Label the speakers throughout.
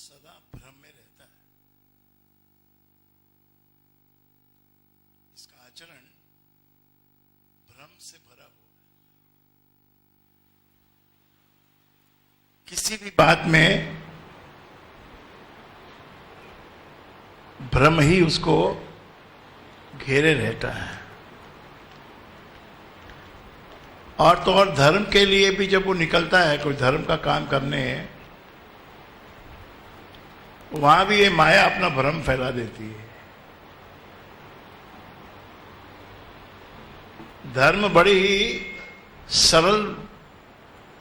Speaker 1: सदा भ्रम में रहता है। इसका आचरण भ्रम से भरा हुआ है। किसी भी बात में भ्रम ही उसको घेरे रहता है। और तो और धर्म के लिए भी जब वो निकलता है कोई धर्म का काम करने, वहां भी ये माया अपना भ्रम फैला देती है। धर्म बड़ी ही सरल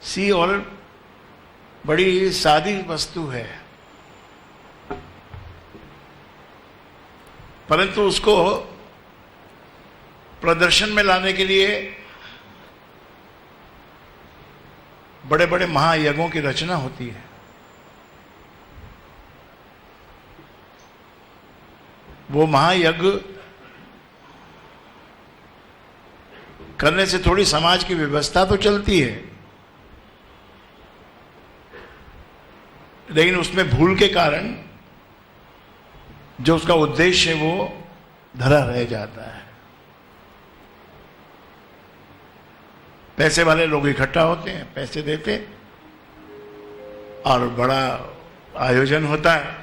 Speaker 1: सी और बड़ी ही सादी वस्तु है, परंतु उसको प्रदर्शन में लाने के लिए बड़े बड़े महायज्ञों की रचना होती है। वो महायज्ञ करने से थोड़ी समाज की व्यवस्था तो चलती है, लेकिन उसमें भूल के कारण जो उसका उद्देश्य है वो धरा रह जाता है। पैसे वाले लोग इकट्ठा होते हैं, पैसे देते और बड़ा आयोजन होता है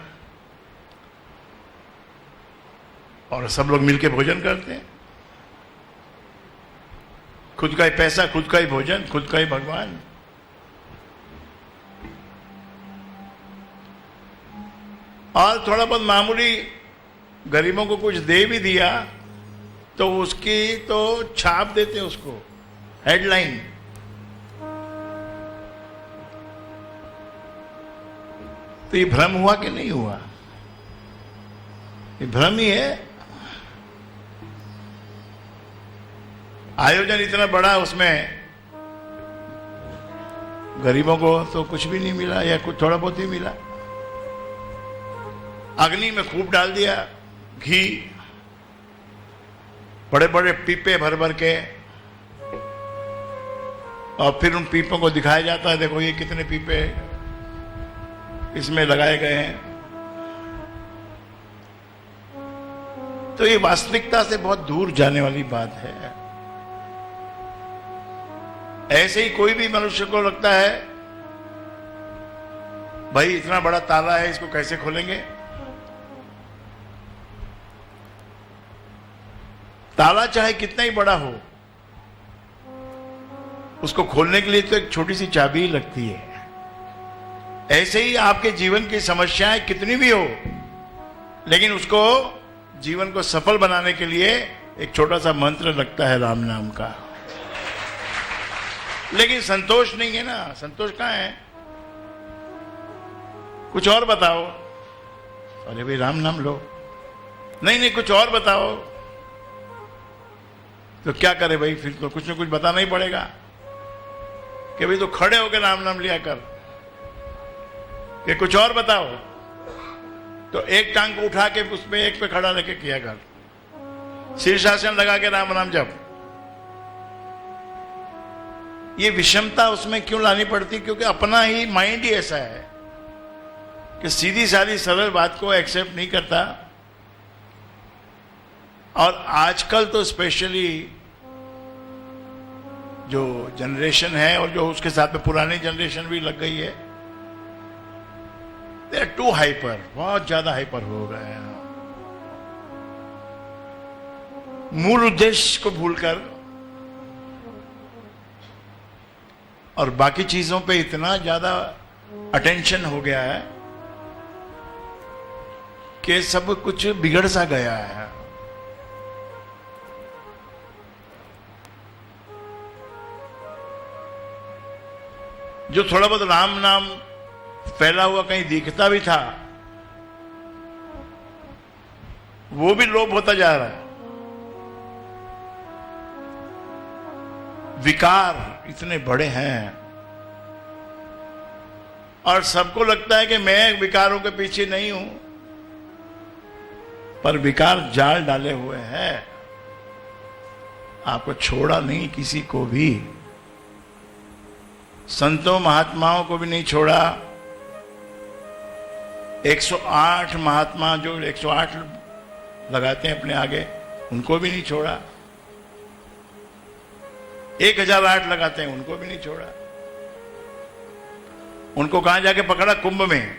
Speaker 1: और सब लोग मिलके भोजन करते हैं। खुद का ही पैसा, खुद का ही भोजन, खुद का ही भगवान। और थोड़ा बहुत मामूली गरीबों को कुछ दे भी दिया तो उसकी तो छाप देते हैं, उसको हेडलाइन। तो ये भ्रम हुआ कि नहीं हुआ? ये भ्रम ही है। आयोजन इतना बड़ा, उसमें गरीबों को तो कुछ भी नहीं मिला या कुछ थोड़ा बहुत ही मिला। अग्नि में खूब डाल दिया घी, बड़े बड़े पीपे भर भर के, और फिर उन पीपों को दिखाया जाता है, देखो ये कितने पीपे इसमें लगाए गए हैं। तो ये वास्तविकता से बहुत दूर जाने वाली बात है। ऐसे ही कोई भी मनुष्य को लगता है भाई इतना बड़ा ताला है, इसको कैसे खोलेंगे? ताला चाहे कितना ही बड़ा हो, उसको खोलने के लिए तो एक छोटी सी चाबी ही लगती है। ऐसे ही आपके जीवन की समस्याएं कितनी भी हो, लेकिन उसको जीवन को सफल बनाने के लिए एक छोटा सा मंत्र लगता है राम नाम का। लेकिन संतोष नहीं है ना। संतोष कहां है? कुछ और बताओ। अरे भाई राम नाम लो। नहीं नहीं, कुछ और बताओ। तो क्या करे भाई? फिर तो कुछ ना कुछ बताना ही पड़ेगा कि भाई तो खड़े होकर राम नाम लिया कर, कि कुछ और बताओ। तो एक टांग को उठा के उसमें एक पे खड़ा लेके किया कर, शीर्षासन लगा के राम नाम जप। ये विषमता उसमें क्यों लानी पड़ती? क्योंकि अपना ही माइंड ही ऐसा है कि सीधी सादी सरल बात को एक्सेप्ट नहीं करता। और आजकल तो स्पेशली जो जनरेशन है और जो उसके साथ में पुरानी जनरेशन भी लग गई है, दे आर टू हाइपर, बहुत ज्यादा हाइपर हो गए हैं। मूल उद्देश्य को भूलकर और बाकी चीजों पे इतना ज्यादा अटेंशन हो गया है कि सब कुछ बिगड़ सा गया है। जो थोड़ा बहुत राम नाम फैला हुआ कहीं दिखता भी था, वो भी लोप होता जा रहा है। विकार इतने बड़े हैं और सबको लगता है कि मैं विकारों के पीछे नहीं हूं, पर विकार जाल डाले हुए हैं। आपको छोड़ा नहीं किसी को भी, संतों महात्माओं को भी नहीं छोड़ा, 108 महात्मा जो 108 लगाते हैं अपने आगे, उनको भी नहीं छोड़ा। 1008 लगाते हैं, उनको भी नहीं छोड़ा। उनको कहां जाके पकड़ा? कुंभ में।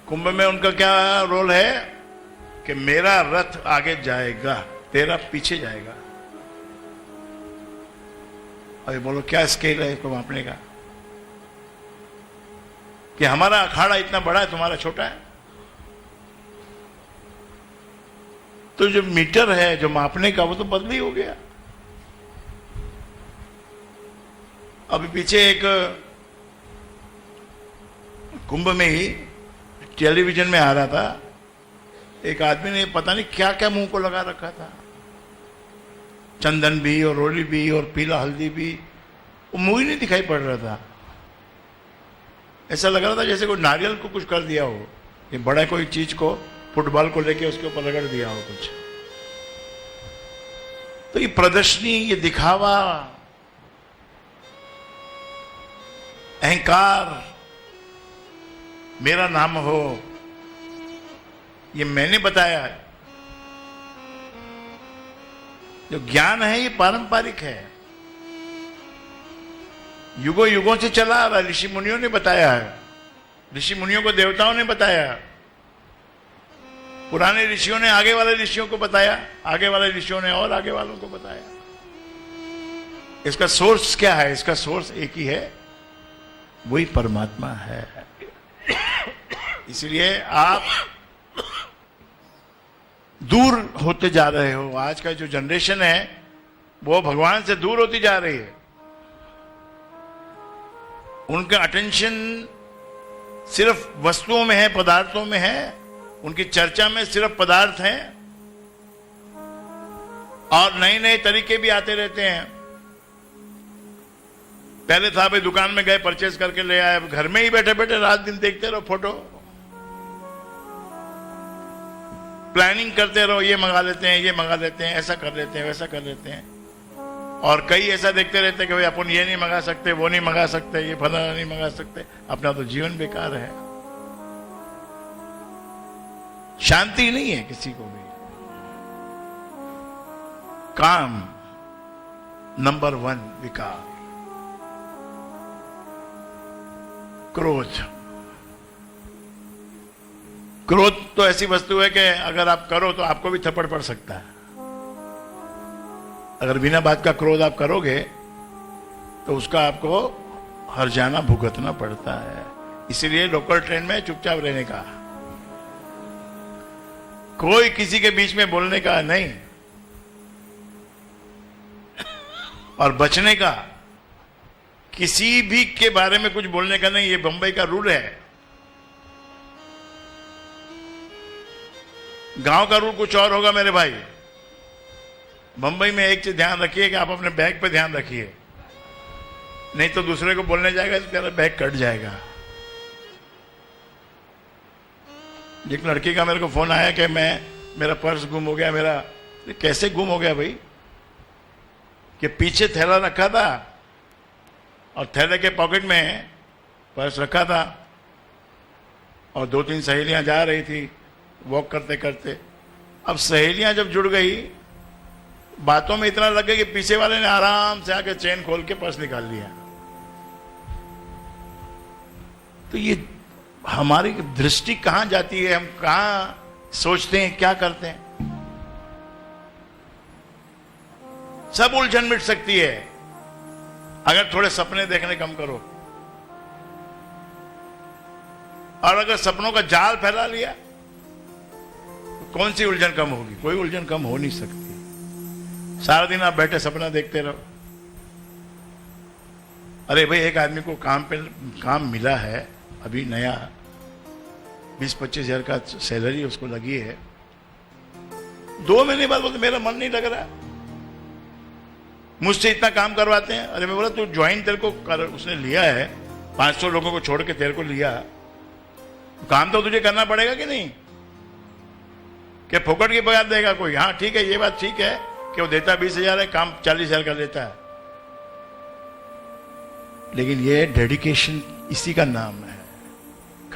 Speaker 1: कुंभ में उनका क्या रोल है कि मेरा रथ आगे जाएगा, तेरा पीछे जाएगा। अरे बोलो क्या स्केल है इसको मापने का कि हमारा अखाड़ा इतना बड़ा है, तुम्हारा छोटा है? तो जो मीटर है जो मापने का, वो तो बदली हो गया। अभी पीछे एक कुंभ में ही टेलीविजन में आ रहा था, एक आदमी ने पता नहीं क्या क्या मुंह को लगा रखा था, चंदन भी और रोली भी और पीला हल्दी भी। वो मुंह ही नहीं दिखाई पड़ रहा था। ऐसा लग रहा था जैसे कोई नारियल को कुछ कर दिया हो, ये बड़ा कोई चीज को, फुटबॉल को लेके उसके ऊपर रगड़ दिया हो कुछ। तो ये प्रदर्शनी, ये दिखावा, अहंकार, मेरा नाम हो, ये मैंने बताया है। जो ज्ञान है ये पारंपरिक है, युगों युगों से चला आ रहा। ऋषि मुनियों ने बताया है, ऋषि मुनियों को देवताओं ने बताया, पुराने ऋषियों ने आगे वाले ऋषियों को बताया, आगे वाले ऋषियों ने और आगे वालों को बताया। इसका सोर्स क्या है? इसका सोर्स एक ही है, वही परमात्मा है। इसलिए आप दूर होते जा रहे हो। आज का जो जनरेशन है वो भगवान से दूर होती जा रही है। उनका अटेंशन सिर्फ वस्तुओं में है, पदार्थों में है। उनकी चर्चा में सिर्फ पदार्थ हैं और नए नए तरीके भी आते रहते हैं। पहले था भाई दुकान में गए, परचेज करके ले आए, घर में ही बैठे बैठे रात दिन देखते रहो फोटो, प्लानिंग करते रहो, ये मंगा लेते हैं, ये मंगा लेते हैं, ऐसा कर लेते हैं, वैसा कर लेते हैं। और कई ऐसा देखते रहते हैं कि भाई अपन ये नहीं मंगा सकते, वो नहीं मंगा सकते, ये फलाना नहीं मंगा सकते। अपना तो जीवन बेकार है, शांति नहीं है किसी को भी। काम नंबर 1 विकार, क्रोध। क्रोध तो ऐसी वस्तु है कि अगर आप करो तो आपको भी थप्पड़ पड़ सकता है। अगर बिना बात का क्रोध आप करोगे तो उसका आपको हर्जाना भुगतना पड़ता है। इसीलिए लोकल ट्रेन में चुपचाप रहने का, कोई किसी के बीच में बोलने का नहीं, और बचने का, किसी भी के बारे में कुछ बोलने का नहीं। ये बंबई का रूल है। गांव का रूल कुछ और होगा मेरे भाई। बंबई में एक चीज ध्यान रखिए कि आप अपने बैग पे ध्यान रखिए, नहीं तो दूसरे को बोलने जाएगा तो तेरा बैग कट जाएगा। एक लड़की का मेरे को फोन आया कि मेरा पर्स गुम हो गया। मेरा कैसे गुम हो गया भाई? कि पीछे थैला रखा था और थैले के पॉकेट में पर्स रखा था और 2-3 सहेलियां जा रही थी वॉक करते करते। अब सहेलियां जब जुड़ गई, बातों में इतना लग गया कि पीछे वाले ने आराम से आके चेन खोल के पर्स निकाल लिया। तो ये हमारी दृष्टि कहां जाती है, हम कहां सोचते हैं, क्या करते हैं? सब उलझन मिट सकती है अगर थोड़े सपने देखने कम करो। और अगर सपनों का जाल फैला लिया तो कौन सी उलझन कम होगी? कोई उलझन कम हो नहीं सकती। सारा दिन आप बैठे सपना देखते रहो। अरे भाई, एक आदमी को काम मिला है अभी नया, 20-25 हजार का सैलरी उसको लगी है। 2 महीने बाद बोलते मेरा मन नहीं लग रहा, मुझसे इतना काम करवाते हैं। अरे मैं बोला तू ज्वाइन तेरे को उसने लिया है, 500 लोगों को छोड़ के तेरे को लिया, काम तो तुझे करना पड़ेगा कि नहीं? कि फोकट की पगार देगा कोई? हाँ ठीक है, ये बात ठीक है कि वो देता 20,000 है, काम 40,000 का लेता है, लेकिन ये डेडिकेशन इसी का नाम है।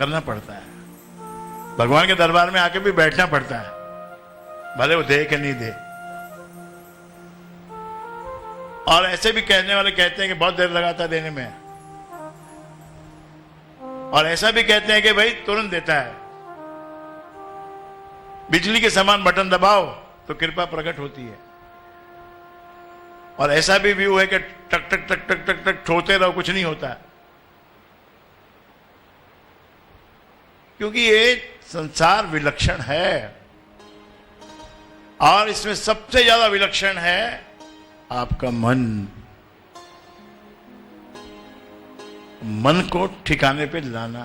Speaker 1: करना पड़ता है। भगवान के दरबार में आके भी बैठना पड़ता है, भले वो दे कि नहीं दे। और ऐसे भी कहने वाले कहते हैं कि बहुत देर लगाता है देने में, और ऐसा भी कहते हैं कि भाई तुरंत देता है। बिजली के समान बटन दबाओ तो कृपा प्रकट होती है। और ऐसा भी व्यू है कि टक टक टक टक टक टक ठोते रहो, कुछ नहीं होता, क्योंकि ये संसार विलक्षण है। और इसमें सबसे ज्यादा विलक्षण है आपका मन। मन को ठिकाने पे लाना,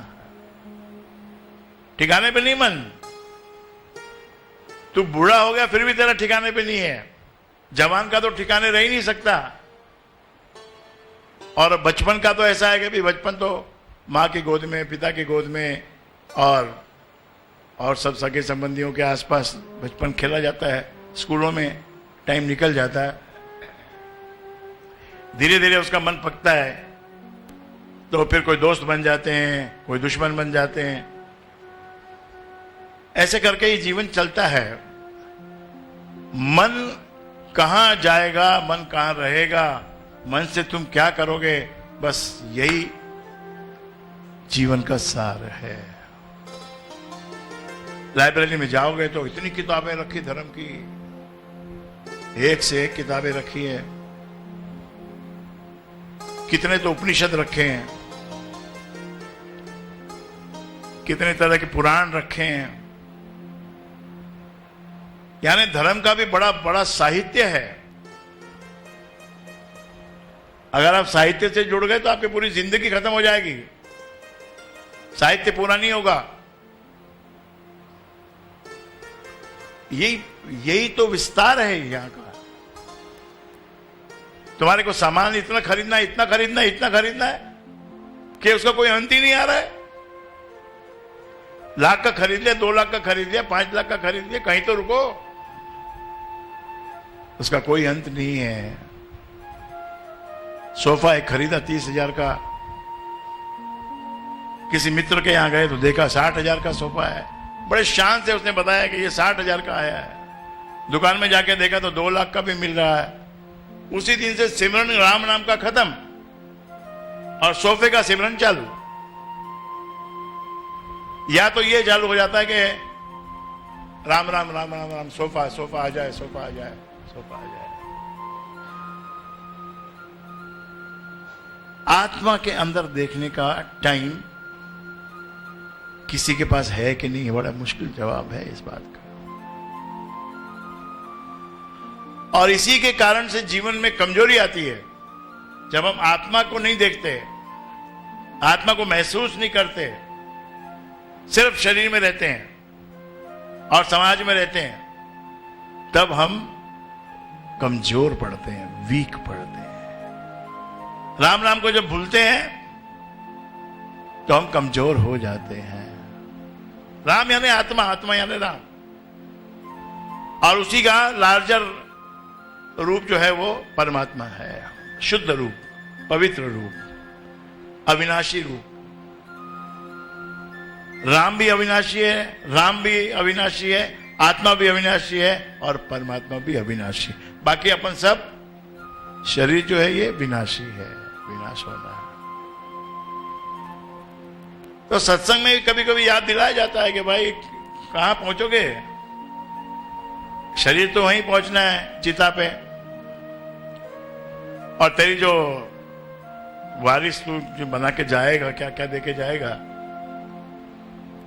Speaker 1: ठिकाने पे नहीं मन। तू बूढ़ा हो गया फिर भी तेरा ठिकाने पे नहीं है। जवान का तो ठिकाने रह ही नहीं सकता। और बचपन का तो ऐसा है कि भी बचपन तो मां की गोद में, पिता की गोद में और सब सगे संबंधियों के आसपास बचपन खेला जाता है। स्कूलों में टाइम निकल जाता है। धीरे धीरे उसका मन पकता है तो फिर कोई दोस्त बन जाते हैं, कोई दुश्मन बन जाते हैं। ऐसे करके ये जीवन चलता है। मन कहां जाएगा, मन कहां रहेगा, मन से तुम क्या करोगे, बस यही जीवन का सार है। लाइब्रेरी में जाओगे तो इतनी किताबें रखी धर्म की, एक से एक किताबें रखी है। कितने तो उपनिषद रखे हैं, कितने तरह के पुराण रखे हैं। यानी धर्म का भी बड़ा बड़ा साहित्य है। अगर आप साहित्य से जुड़ गए तो आपकी पूरी जिंदगी खत्म हो जाएगी, साहित्य पूरा नहीं होगा। यही तो विस्तार है यहां का। तुम्हारे को सामान इतना खरीदना, इतना खरीदना, इतना खरीदना है कि उसका कोई अंत ही नहीं आ रहा है। लाख का खरीद लिया, 2 लाख का खरीद लिया, 5 लाख का खरीद लिया, कहीं तो रुको, उसका कोई अंत नहीं है। सोफा एक खरीदा 30,000 का, किसी मित्र के यहां गए तो देखा 60,000 का सोफा है। बड़े शान से उसने बताया कि ये 60,000 का आया है। दुकान में जाके देखा तो 2 लाख का भी मिल रहा है। उसी दिन से सिमरन राम नाम का खत्म और सोफे का सिमरन चालू। या तो ये चालू हो जाता है कि राम राम राम राम राम, सोफा सोफा आ जाए, सोफा आ जाए, सोफा आ जाए। आत्मा के अंदर देखने का टाइम किसी के पास है कि नहीं, बड़ा मुश्किल जवाब है इस बात का। और इसी के कारण से जीवन में कमजोरी आती है। जब हम आत्मा को नहीं देखते, आत्मा को महसूस नहीं करते, सिर्फ शरीर में रहते हैं और समाज में रहते हैं, तब हम कमजोर पड़ते हैं, वीक पड़ते हैं। राम नाम को जब भूलते हैं तो हम कमजोर हो जाते हैं। राम यानी आत्मा, आत्मा यानी राम। और उसी का लार्जर रूप जो है वो परमात्मा है। शुद्ध रूप, पवित्र रूप, अविनाशी रूप। राम भी अविनाशी है, राम भी अविनाशी है, आत्मा भी अविनाशी है और परमात्मा भी अविनाशी। बाकी अपन सब शरीर जो है ये विनाशी है, विनाश होना है। तो सत्संग में कभी कभी याद दिलाया जाता है कि भाई कहां पहुंचोगे, शरीर तो वहीं पहुंचना है, चिता पे। और तेरी जो वारिस तू जो बना के जाएगा, क्या क्या देके जाएगा,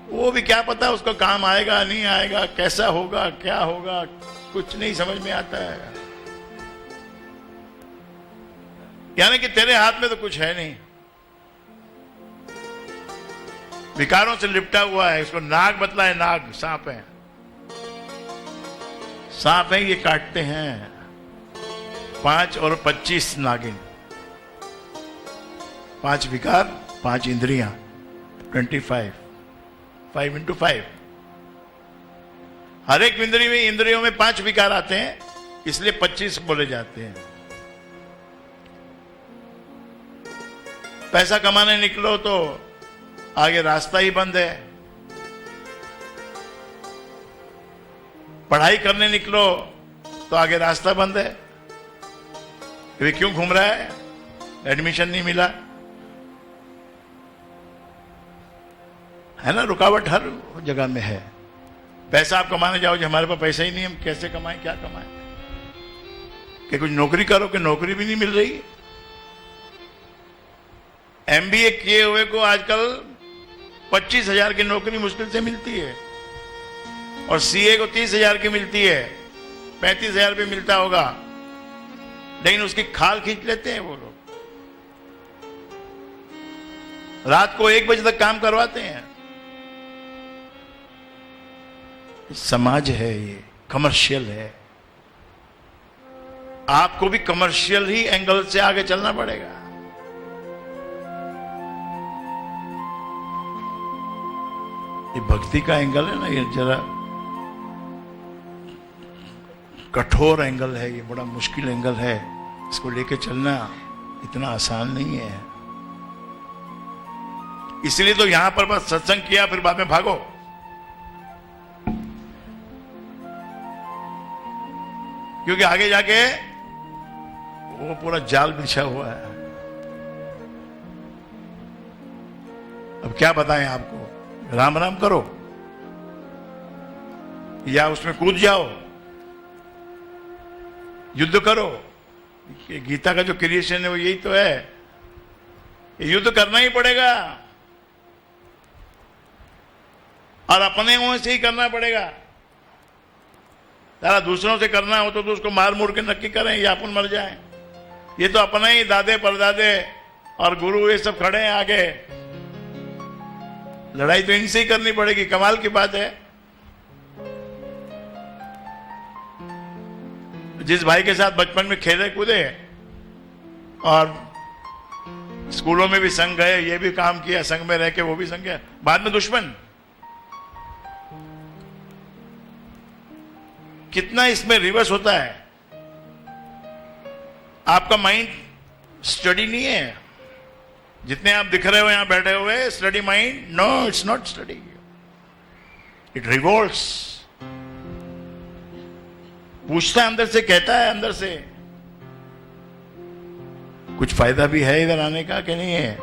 Speaker 1: वो भी क्या पता उसको काम आएगा नहीं आएगा, कैसा होगा क्या होगा, कुछ नहीं समझ में आता है। यानी कि तेरे हाथ में तो कुछ है नहीं, विकारों से लिपटा हुआ है। इसको नाग बतला है, नाग सांप है, सांप है, ये काटते हैं। 5 और 25 नागिन, 5 विकार, 5 इंद्रियां, 25, 5 into 5। हर एक इंद्रियों में 5 विकार आते हैं, इसलिए 25 बोले जाते हैं। पैसा कमाने निकलो तो आगे रास्ता ही बंद है। पढ़ाई करने निकलो तो आगे रास्ता बंद है। वे क्यों घूम रहा है? एडमिशन नहीं मिला है ना, रुकावट हर जगह में है। पैसा आप कमाने जाओ, जो हमारे पास पैसा ही नहीं, हम कैसे कमाएं, क्या कमाएं? कि कुछ नौकरी करो, कि नौकरी भी नहीं मिल रही। एमबीए किए हुए को आजकल 25,000 की नौकरी मुश्किल से मिलती है, और सीए को 30,000 की मिलती है, 35,000 भी मिलता होगा, लेकिन उसकी खाल खींच लेते हैं वो लोग। रात को 1 बजे तक काम करवाते हैं। समाज है ये, कमर्शियल है। आपको भी कमर्शियल ही एंगल से आगे चलना पड़ेगा। ये भक्ति का एंगल है ना, ये जरा कठोर एंगल है, ये बड़ा मुश्किल एंगल है। इसको लेके चलना इतना आसान नहीं है। इसलिए तो यहां पर बस सत्संग किया, फिर बाद में भागो। क्योंकि आगे जाके वो पूरा जाल बिछा हुआ है। अब क्या बताएं आपको? राम राम करो या उसमें कूद जाओ, युद्ध करो। गीता का जो क्रिएशन है वो यही तो है, युद्ध करना ही पड़ेगा, और अपने मुंह से ही करना पड़ेगा। तारा दूसरों से करना हो तो उसको मार मुड़ के नक्की करें या अपन मर जाएं। ये तो अपने ही दादे परदादे और गुरु ये सब खड़े हैं आगे। लड़ाई तो इनसे ही करनी पड़ेगी। कमाल की बात है, जिस भाई के साथ बचपन में खेले कूदे और स्कूलों में भी संग गए, ये भी काम किया, संग में रह के वो भी संग गया, बाद में दुश्मन। कितना इसमें रिवर्स होता है। आपका माइंड स्टडी नहीं है। जितने आप दिख रहे हो यहां बैठे हुए study mind, no it's not study, it revolts. पूछता है अंदर से, कहता है अंदर से कुछ फायदा भी है इधर आने का कि नहीं है।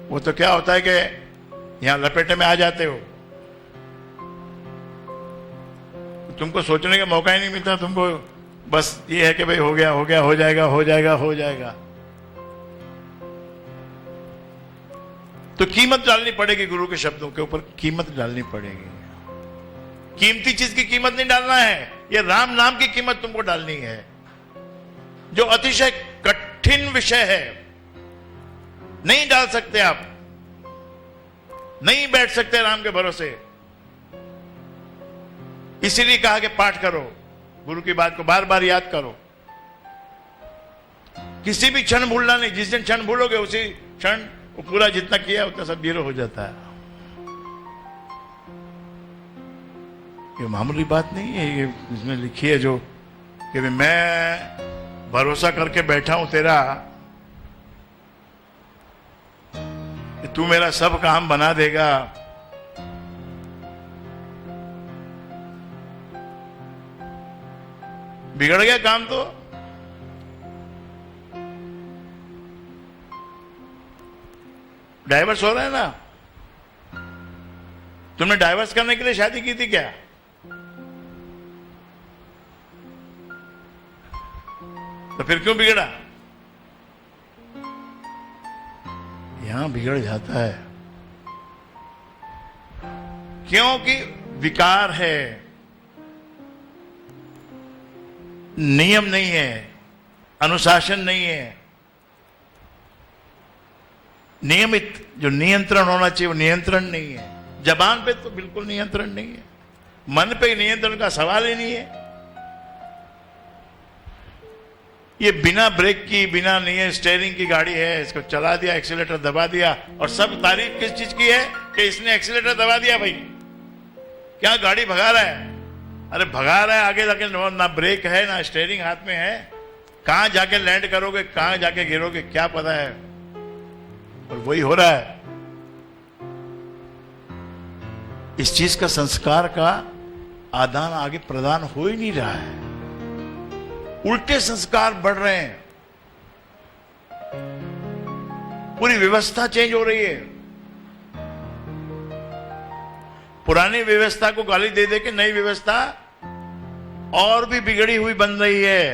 Speaker 1: वो तो क्या होता है कि यहां लपेटे में आ जाते हो, तुमको सोचने का मौका ही नहीं मिलता। तुमको बस ये है कि भाई हो गया हो गया, हो जाएगा हो जाएगा हो जाएगा। तो कीमत डालनी पड़ेगी, गुरु के शब्दों के ऊपर कीमत डालनी पड़ेगी। कीमती चीज की कीमत नहीं डालना है, ये राम नाम की कीमत तुमको डालनी है, जो अतिशय कठिन विषय है। नहीं डाल सकते आप, नहीं बैठ सकते राम के भरोसे। इसीलिए कहा कि पाठ करो, गुरु की बात को बार बार याद करो। किसी भी क्षण भूलना नहीं। जिस दिन क्षण भूलोगे उसी क्षण वो पूरा जितना किया उतना सब जीरो हो जाता है। ये मामूली बात नहीं है, ये इसमें लिखी है जो कि मैं भरोसा करके बैठा हूं तेरा, कि तू मेरा सब काम बना देगा। बिगड़ गया काम तो डाइवर्स हो रहा है ना। तुमने डाइवर्स करने के लिए शादी की थी क्या? तो फिर क्यों बिगड़ा? यहां बिगड़ जाता है क्योंकि विकार है, नियम नहीं है, अनुशासन नहीं है। नियमित जो नियंत्रण होना चाहिए वो नियंत्रण नहीं है। जबान पे तो बिल्कुल नियंत्रण नहीं है, मन पे नियंत्रण का सवाल ही नहीं है। ये बिना ब्रेक की, बिना नहीं स्टीयरिंग की गाड़ी है, इसको चला दिया, एक्सीलेटर दबा दिया, और सब तारीफ किस चीज की है कि इसने एक्सीलेटर दबा दिया। भाई क्या गाड़ी भगा रहा है? अरे भगा रहा है, आगे जाके ना ब्रेक है ना स्टीयरिंग हाथ में है, कहां जाके लैंड करोगे, कहां जाके गिरोगे क्या पता है। और वही हो रहा है। इस चीज का संस्कार का आदान आगे प्रदान हो ही नहीं रहा है, उल्टे संस्कार बढ़ रहे हैं, पूरी व्यवस्था चेंज हो रही है। पुरानी व्यवस्था को गाली दे दे के नई व्यवस्था और भी बिगड़ी हुई बन रही है।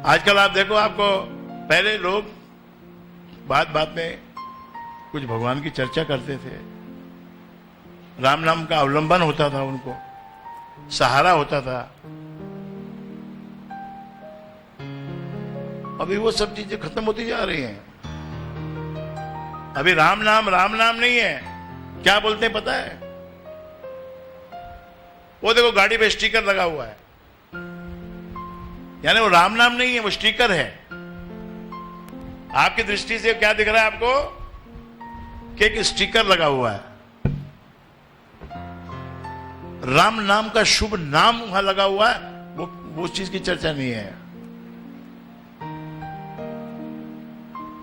Speaker 1: आजकल आप देखो, आपको पहले लोग बात बात में कुछ भगवान की चर्चा करते थे, राम नाम का अवलंबन होता था, उनको सहारा होता था। अभी वो सब चीजें खत्म होती जा रही हैं। अभी राम नाम नहीं है, क्या बोलते हैं पता है? वो देखो गाड़ी पे स्टिकर लगा हुआ है, यानी वो राम नाम नहीं है, वो स्टिकर है। आपकी दृष्टि से क्या दिख रहा है आपको? कि एक स्टिकर लगा हुआ है। राम नाम का शुभ नाम वहां लगा हुआ है, वो उस चीज की चर्चा नहीं है।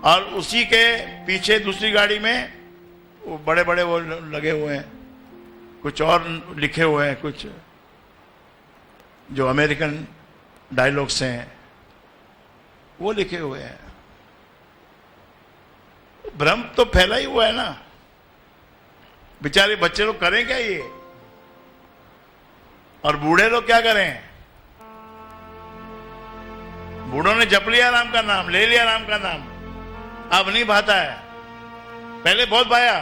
Speaker 1: और उसी के पीछे दूसरी गाड़ी में वो बड़े बड़े वो लगे हुए हैं, कुछ और लिखे हुए हैं, कुछ जो अमेरिकन डायलॉग्स हैं वो लिखे हुए हैं। भ्रम तो फैला ही हुआ है ना। बेचारे बच्चे लोग करें क्या ये, और बूढ़े लोग क्या करें? बूढ़ों ने जप लिया राम का नाम, ले लिया राम का नाम, अब नहीं भाता है, पहले बहुत भाया।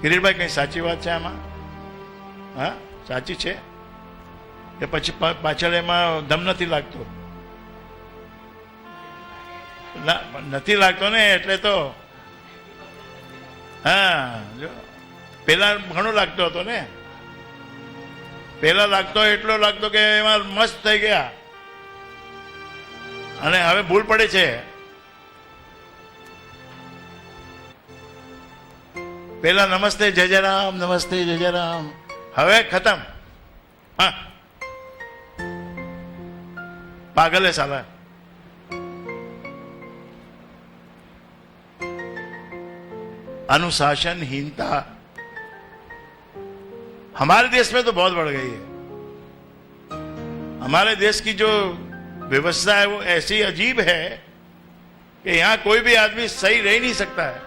Speaker 1: કિરીટભાઈ કઈ સાચી વાત છે આમાં? હા, સાચી છે કે પછી પાછળ એમાં દમ નથી લાગતો? નથી લાગતો ને, એટલે તો હા, જો પેલા ઘણો લાગતો હતો ને, પેલા લાગતો એટલો લાગતો કે એમાં મસ્ત થઈ ગયા, અને હવે ભૂલ પડે છે। પેલા નમસ્તે જય જય રામ, નમસ્તે જય જય રામ, હવે ખતમ। હા, पागल है साला। अनुशासनहीनता हमारे देश में तो बहुत बढ़ गई है। हमारे देश की जो व्यवस्था है वो ऐसी अजीब है कि यहां कोई भी आदमी सही रह नहीं सकता है।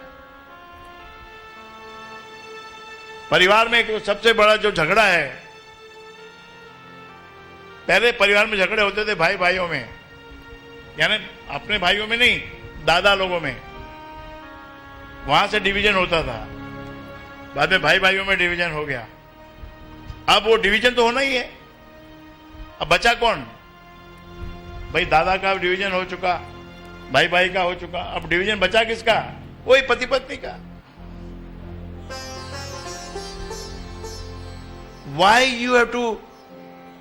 Speaker 1: परिवार में सबसे बड़ा जो झगड़ा है, पहले परिवार में झगड़े होते थे भाई भाइयों में, यानी अपने भाइयों में नहीं, दादा लोगों में, वहां से डिवीजन होता था। बाद में भाई भाइयों में डिवीजन हो गया। अब वो डिवीजन तो होना ही है, अब बचा कौन? भाई दादा का डिवीजन हो चुका, भाई भाई का हो चुका, अब डिवीजन बचा किसका? वही पति पत्नी का। Why you have to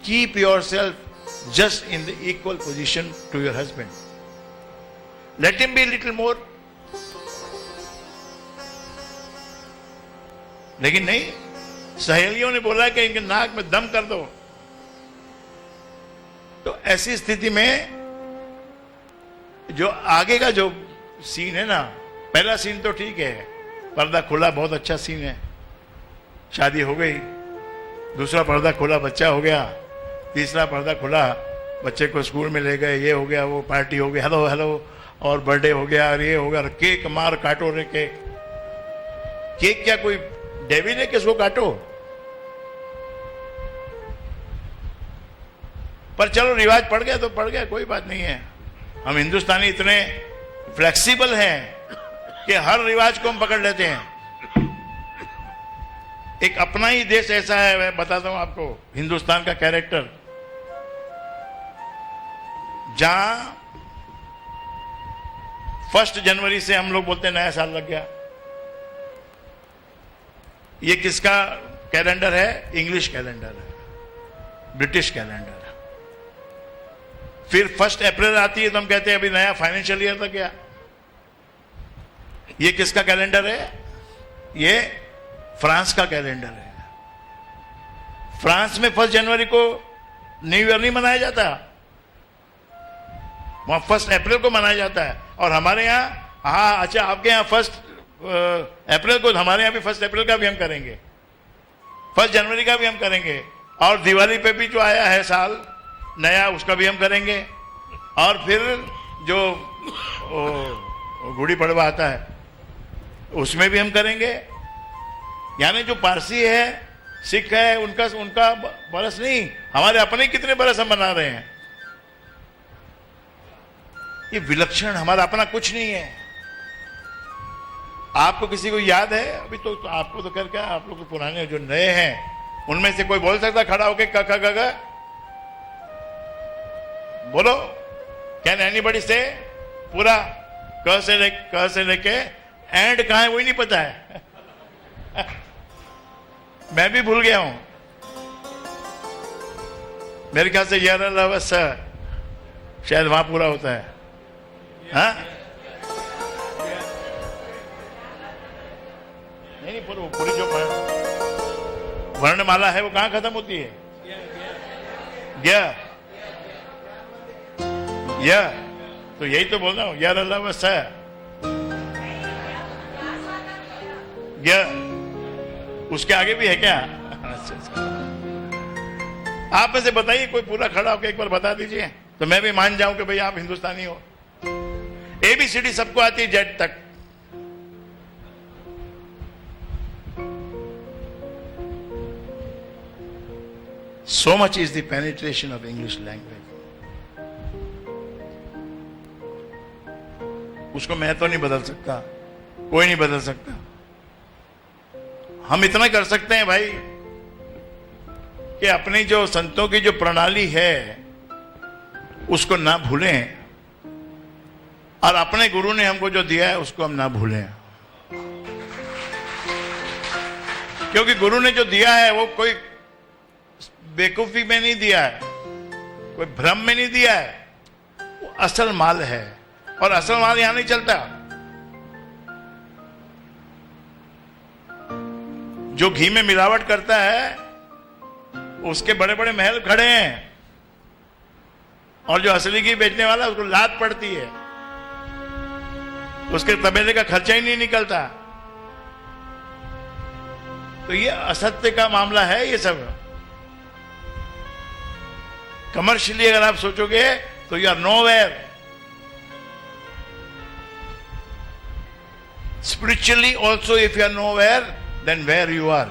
Speaker 1: keep yourself just in the equal position to your husband? Let him be a little more. लेकिन नहीं, सहेलियों ने बोला कि इनके नाक में दम कर दो। तो ऐसी स्थिति में जो आगे का जो सीन है ना, पहला सीन तो ठीक है, पर्दा खुला, बहुत अच्छा सीन है, शादी हो गई। दूसरा पर्दा खुला, बच्चा हो गया। तीसरा पर्दा खुला, बच्चे को स्कूल में ले गए, ये हो गया, वो पार्टी हो गई, हेलो हेलो, और बर्थडे हो गया, और ये हो गया, केक मार काटो रे केक। केक क्या कोई डेविल है कि इसको काटो? पर चलो रिवाज पड़ गया तो पड़ गया, कोई बात नहीं है। हम हिंदुस्तानी इतने फ्लेक्सिबल हैं कि हर रिवाज को हम पकड़ लेते हैं। एक अपना ही देश ऐसा है, मैं बताता हूं आपको, हिंदुस्तान का कैरेक्टर, जहां 1 जनवरी से हम लोग बोलते हैं नया साल लग गया। ये किसका कैलेंडर है? इंग्लिश कैलेंडर है, ब्रिटिश कैलेंडर है। फिर 1 अप्रैल आती है तो हम कहते हैं अभी नया फाइनेंशियल ईयर लग गया। ये किसका कैलेंडर है? ये फ्रांस का कैलेंडर है। फ्रांस में 1 जनवरी को न्यू ईयर नहीं मनाया जाता, वहां 1 अप्रैल को मनाया जाता है। और हमारे यहाँ, हाँ अच्छा, आपके यहाँ 1 अप्रैल को, हमारे यहाँ भी 1 अप्रैल का भी हम करेंगे, 1 जनवरी का भी हम करेंगे, और दिवाली पे भी जो आया है साल नया, उसका भी हम करेंगे, और फिर जो गुड़ी पड़वा आता है उसमें भी हम करेंगे। यानी जो पारसी है, सिख है, उनका बरस नहीं, हमारे अपने कितने बरस हम मना रहे हैं। ये विलक्षण, हमारा अपना कुछ नहीं है। आपको किसी को याद है अभी तो आपको तो कर क्या, आप लोग तो पुराने, जो नए हैं उनमें से कोई बोल सकता खड़ा होके क ख ग घ? बोलो, कैन एनीबॉडी से पूरा क से लेके एंड कहां है वही नहीं पता है। मैं भी भूल गया हूं। मेरे ख्याल से यार लवस शायद वहां पूरा होता है। हाँ नहीं, पूरी जो वर्णमाला है वो कहां खत्म होती है? या तो यही तो बोल रहा हूं, यार अल्लाह बस है। उसके आगे भी है क्या? आप में से बताइए, कोई पूरा खड़ा होकर एक बार बता दीजिए तो मैं भी मान जाऊं कि भाई आप हिंदुस्तानी हो। ABCD सबको आती है, जेड तक। So much is the penetration of English language. उसको मैं तो नहीं बदल सकता, कोई नहीं बदल सकता। हम इतना कर सकते हैं भाई कि अपनी जो संतों की जो प्रणाली है उसको ना भूलें, और अपने गुरु ने हमको जो दिया है उसको हम ना भूलें। क्योंकि गुरु ने जो दिया है वो कोई बेवकूफी में नहीं दिया है, कोई भ्रम में नहीं दिया है, वो असल माल है। और असल माल यहां नहीं चलता। जो घी में मिलावट करता है उसके बड़े बड़े महल खड़े हैं, और जो असली घी बेचने वाला उसको लात पड़ती है, उसके तबेले का खर्चा ही नहीं निकलता। तो ये असत्य का मामला है। ये सब कमर्शियली अगर आप सोचोगे तो you are nowhere. Spiritually also, if you are nowhere, then where you are?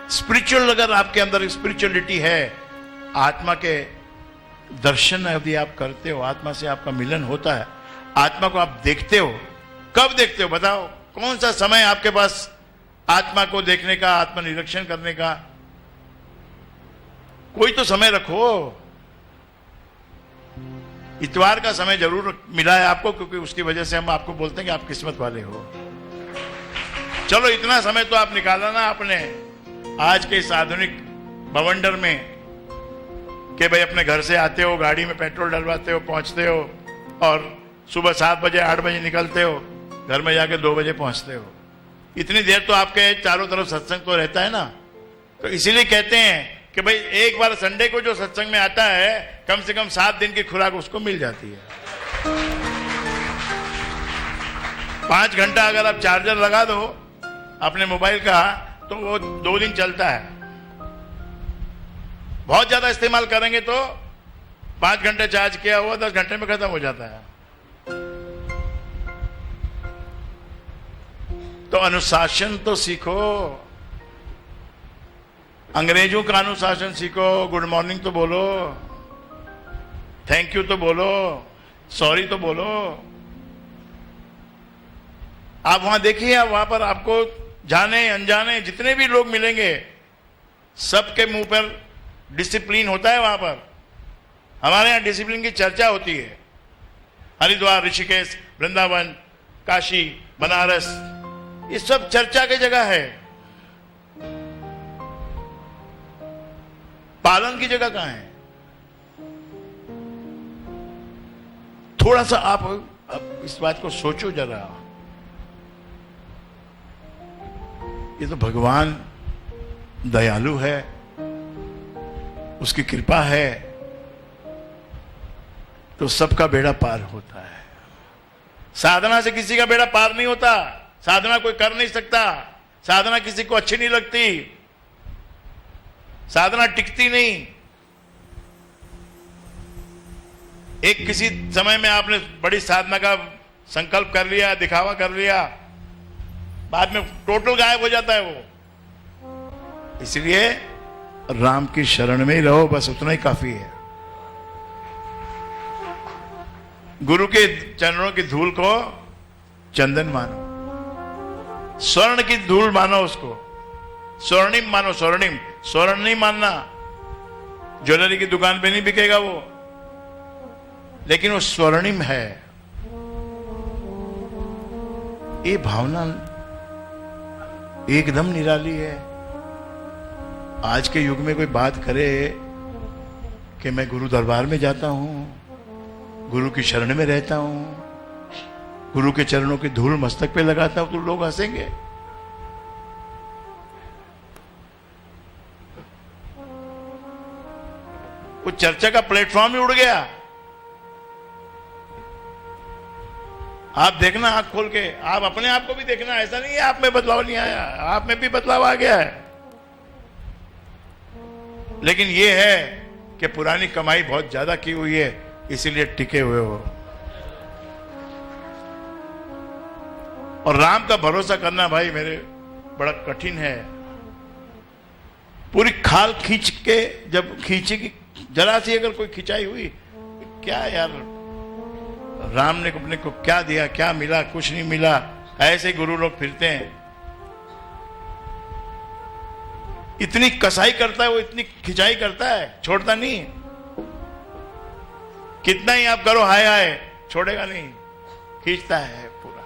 Speaker 1: Spiritual अगर आपके अंदर स्पिरिचुअलिटी है, आत्मा के दर्शन यदि आप करते हो, आत्मा से आपका मिलन होता है, आत्मा को आप देखते हो। कब देखते हो बताओ? कौन सा समय आपके पास आत्मा को देखने का, आत्मनिरीक्षण करने का? कोई तो समय रखो। इतवार का समय जरूर मिला है आपको, क्योंकि उसकी वजह से हम आपको बोलते हैं कि आप किस्मत वाले हो। चलो इतना समय तो आप निकाला ना आपने आज के इस आधुनिक बवंडर में, कि भाई अपने घर से आते हो, गाड़ी में पेट्रोल डलवाते हो, पहुंचते हो, और सुबह 7 बजे 8 बजे निकलते हो, घर में जाके 2 बजे पहुंचते हो। इतनी देर तो आपके चारों तरफ सत्संग तो रहता है ना। तो इसीलिए कहते हैं कि भाई एक बार संडे को जो सत्संग में आता है, कम से कम 7 दिन की खुराक उसको मिल जाती है। 5 घंटा अगर आप चार्जर लगा दो अपने मोबाइल का तो वो 2 दिन चलता है। बहुत ज्यादा इस्तेमाल करेंगे तो 5 घंटे चार्ज किया हुआ 10 घंटे में खत्म हो जाता है। तो अनुशासन तो सीखो, अंग्रेजों का अनुशासन सीखो। गुड मॉर्निंग तो बोलो, थैंक यू तो बोलो, सॉरी तो बोलो। आप वहां देखिए, आप वहां पर आपको जाने अनजाने जितने भी लोग मिलेंगे, सबके मुंह पर डिसिप्लिन होता है। वहां पर हमारे यहां डिसिप्लिन की चर्चा होती है। हरिद्वार, ऋषिकेश, वृंदावन, काशी, बनारस, ये सब चर्चा की जगह है। पालन की जगह कहां है? थोड़ा सा आप इस बात को सोचो जरा। ये तो भगवान दयालु है, उसकी कृपा है तो सबका बेड़ा पार होता है। साधना से किसी का बेड़ा पार नहीं होता। साधना कोई कर नहीं सकता। साधना किसी को अच्छी नहीं लगती। साधना टिकती नहीं। एक किसी समय में आपने बड़ी साधना का संकल्प कर लिया, दिखावा कर लिया, बाद में टोटल गायब हो जाता है वो। इसलिए राम की शरण में ही रहो, बस उतना ही काफी है। गुरु के चरणों की धूल को चंदन मानो, स्वर्ण की धूल मानो, उसको स्वर्णिम मानो। स्वर्णिम, स्वर्ण नहीं मानना। ज्वेलरी की दुकान पे नहीं बिकेगा वो, लेकिन वो स्वर्णिम है। ये भावना एकदम निराली है। आज के युग में कोई बात करे कि मैं गुरु दरबार में जाता हूं, गुरु की शरण में रहता हूं, गुरु के चरणों की धूल मस्तक पे लगाता हूं, तो लोग हंसेंगे। वो चर्चा का प्लेटफॉर्म ही उड़ गया। आप देखना आंख खोल के, आप अपने आप को भी देखना। ऐसा नहीं है आप में बदलाव नहीं आया, आप में भी बदलाव आ गया है। लेकिन यह है कि पुरानी कमाई बहुत ज्यादा की हुई है, इसीलिए टिके हुए हो। और राम का भरोसा करना भाई मेरे बड़ा कठिन है। पूरी खाल खींच के जब खींचेगी, जरा सी अगर कोई खिंचाई हुई, क्या यार राम ने अपने को क्या दिया, क्या मिला, कुछ नहीं मिला। ऐसे गुरु लोग फिरते हैं। इतनी कसाई करता है वो, इतनी खिंचाई करता है, छोड़ता नहीं। कितना ही आप करो हाय हाय, छोड़ेगा नहीं, खींचता है पूरा।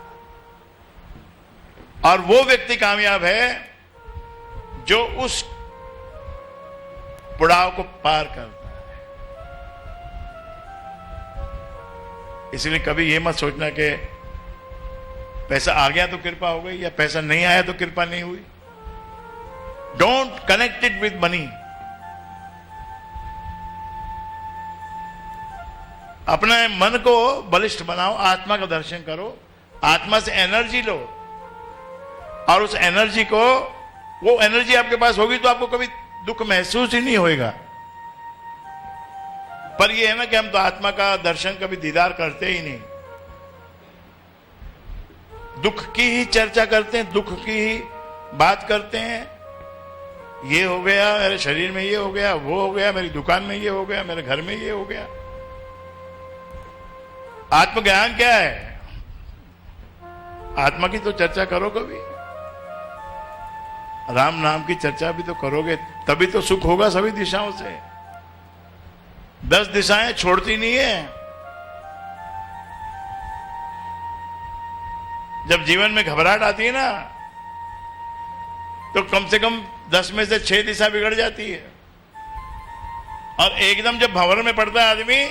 Speaker 1: और वो व्यक्ति कामयाब है जो उस पड़ाव को पार करता है। इसलिए कभी ये मत सोचना कि पैसा आ गया तो कृपा हो गई, या पैसा नहीं आया तो कृपा नहीं हुई। Don't connect it with money. अपने मन को बलिष्ठ बनाओ, आत्मा का दर्शन करो, आत्मा से एनर्जी लो, और उस एनर्जी को, वो एनर्जी आपके पास होगी तो आपको कभी दुख महसूस ही नहीं होएगा। पर ये है ना कि हम तो आत्मा का दर्शन कभी दीदार करते ही नहीं। दुख की ही चर्चा करते हैं, दुख की ही बात करते हैं। ये हो गया मेरे शरीर में, ये हो गया, वो हो गया मेरी दुकान में, ये हो गया मेरे घर में, ये हो गया। आत्मज्ञान क्या है? आत्मा की तो चर्चा करो कभी। राम नाम की चर्चा भी तो करोगे, तभी तो सुख होगा सभी दिशाओं से। 10 दिशाएं छोड़ती नहीं है। जब जीवन में घबराहट आती है ना, तो कम से कम 10 में से 6 दिशा बिगड़ जाती है। और एकदम जब भंवर में पड़ता है आदमी,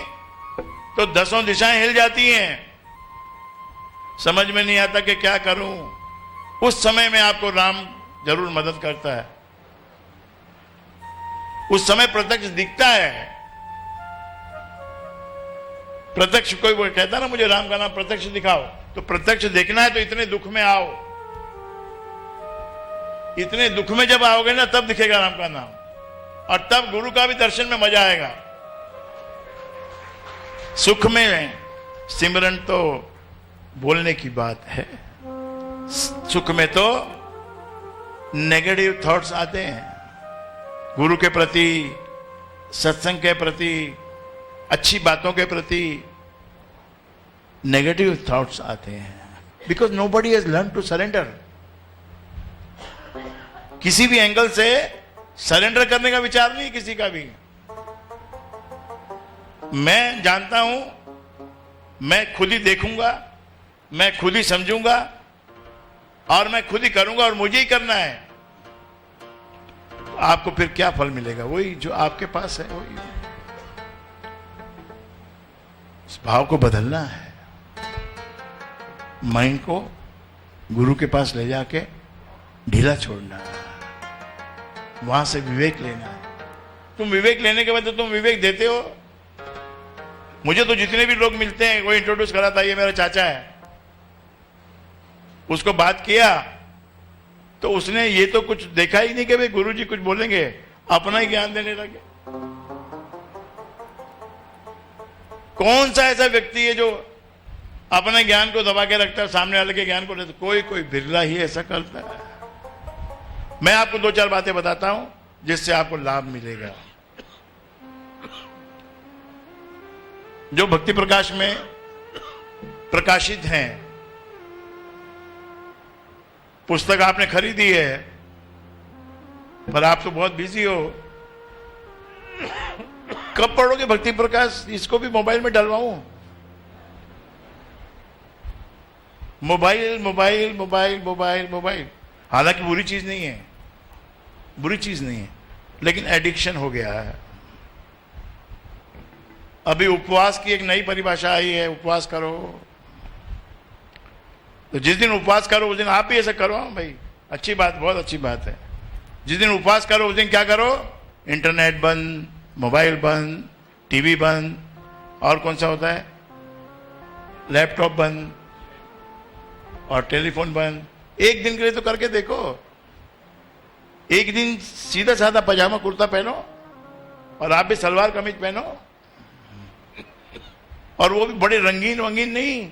Speaker 1: तो 10 दिशाएं हिल जाती हैं। समझ में नहीं आता कि क्या करूं। उस समय में आपको राम जरूर मदद करता है। उस समय प्रत्यक्ष दिखता है। प्रत्यक्ष, कोई वो कहता ना मुझे राम का नाम प्रत्यक्ष दिखाओ, तो प्रत्यक्ष देखना है तो इतने दुख में आओ। इतने दुख में जब आओगे ना, तब दिखेगा राम का नाम, और तब गुरु का भी दर्शन में मजा आएगा। सुख में सिमरन तो बोलने की बात है, सुख में तो नेगेटिव थॉट्स आते हैं। गुरु के प्रति, सत्संग के प्रति, अच्छी बातों के प्रति नेगेटिव थॉट्स आते हैं। Because nobody has learn to surrender. किसी भी एंगल से सरेंडर करने का विचार नहीं किसी का भी। मैं जानता हूं, मैं खुद ही देखूंगा, मैं खुद ही समझूंगा, और मैं खुद ही करूंगा, और मुझे ही करना है। तो आपको फिर क्या फल मिलेगा? वही जो आपके पास है, वही। इस भाव को बदलना है। माइंड को गुरु के पास ले जाके ढीला छोड़ना है, वहां से विवेक लेना है। तुम विवेक लेने के बाद तुम विवेक देते हो? मुझे तो जितने भी लोग मिलते हैं, कोई इंट्रोड्यूस कराता है, ये मेरा चाचा है, उसको बात किया तो उसने ये तो कुछ देखा ही नहीं कि भाई गुरुजी कुछ बोलेंगे, अपना ही ज्ञान देने लगे। कौन सा ऐसा व्यक्ति है जो अपने ज्ञान को दबा के रखता है, सामने वाले के ज्ञान को लेता? कोई बिरला ही ऐसा करता है। मैं आपको 2-4 बातें बताता हूं जिससे आपको लाभ मिलेगा। जो भक्ति प्रकाश में प्रकाशित हैं, पुस्तक आपने खरीदी है, पर आप तो बहुत बिजी हो, कब पढ़ोगे भक्ति प्रकाश? इसको भी मोबाइल में डलवाऊं? Mobile mobile mobile mobile mobile, हालांकि बुरी चीज नहीं है, बुरी चीज नहीं है, लेकिन एडिक्शन हो गया है। अभी उपवास की एक नई परिभाषा आई है, उपवास करो, तो जिस दिन उपवास करो उस दिन आप भी ऐसा करो। भाई अच्छी बात, बहुत अच्छी बात है। जिस दिन उपवास करो उस दिन क्या करो? इंटरनेट बंद, मोबाइल बंद, टीवी बंद, और कौन सा होता है, लैपटॉप बंद और टेलीफोन बंद। एक दिन के लिए तो करके देखो। एक दिन सीधा साधा पजामा कुर्ता पहनो और आप भी सलवार कमीज पहनो, और वो भी बड़े रंगीन वंगीन नहीं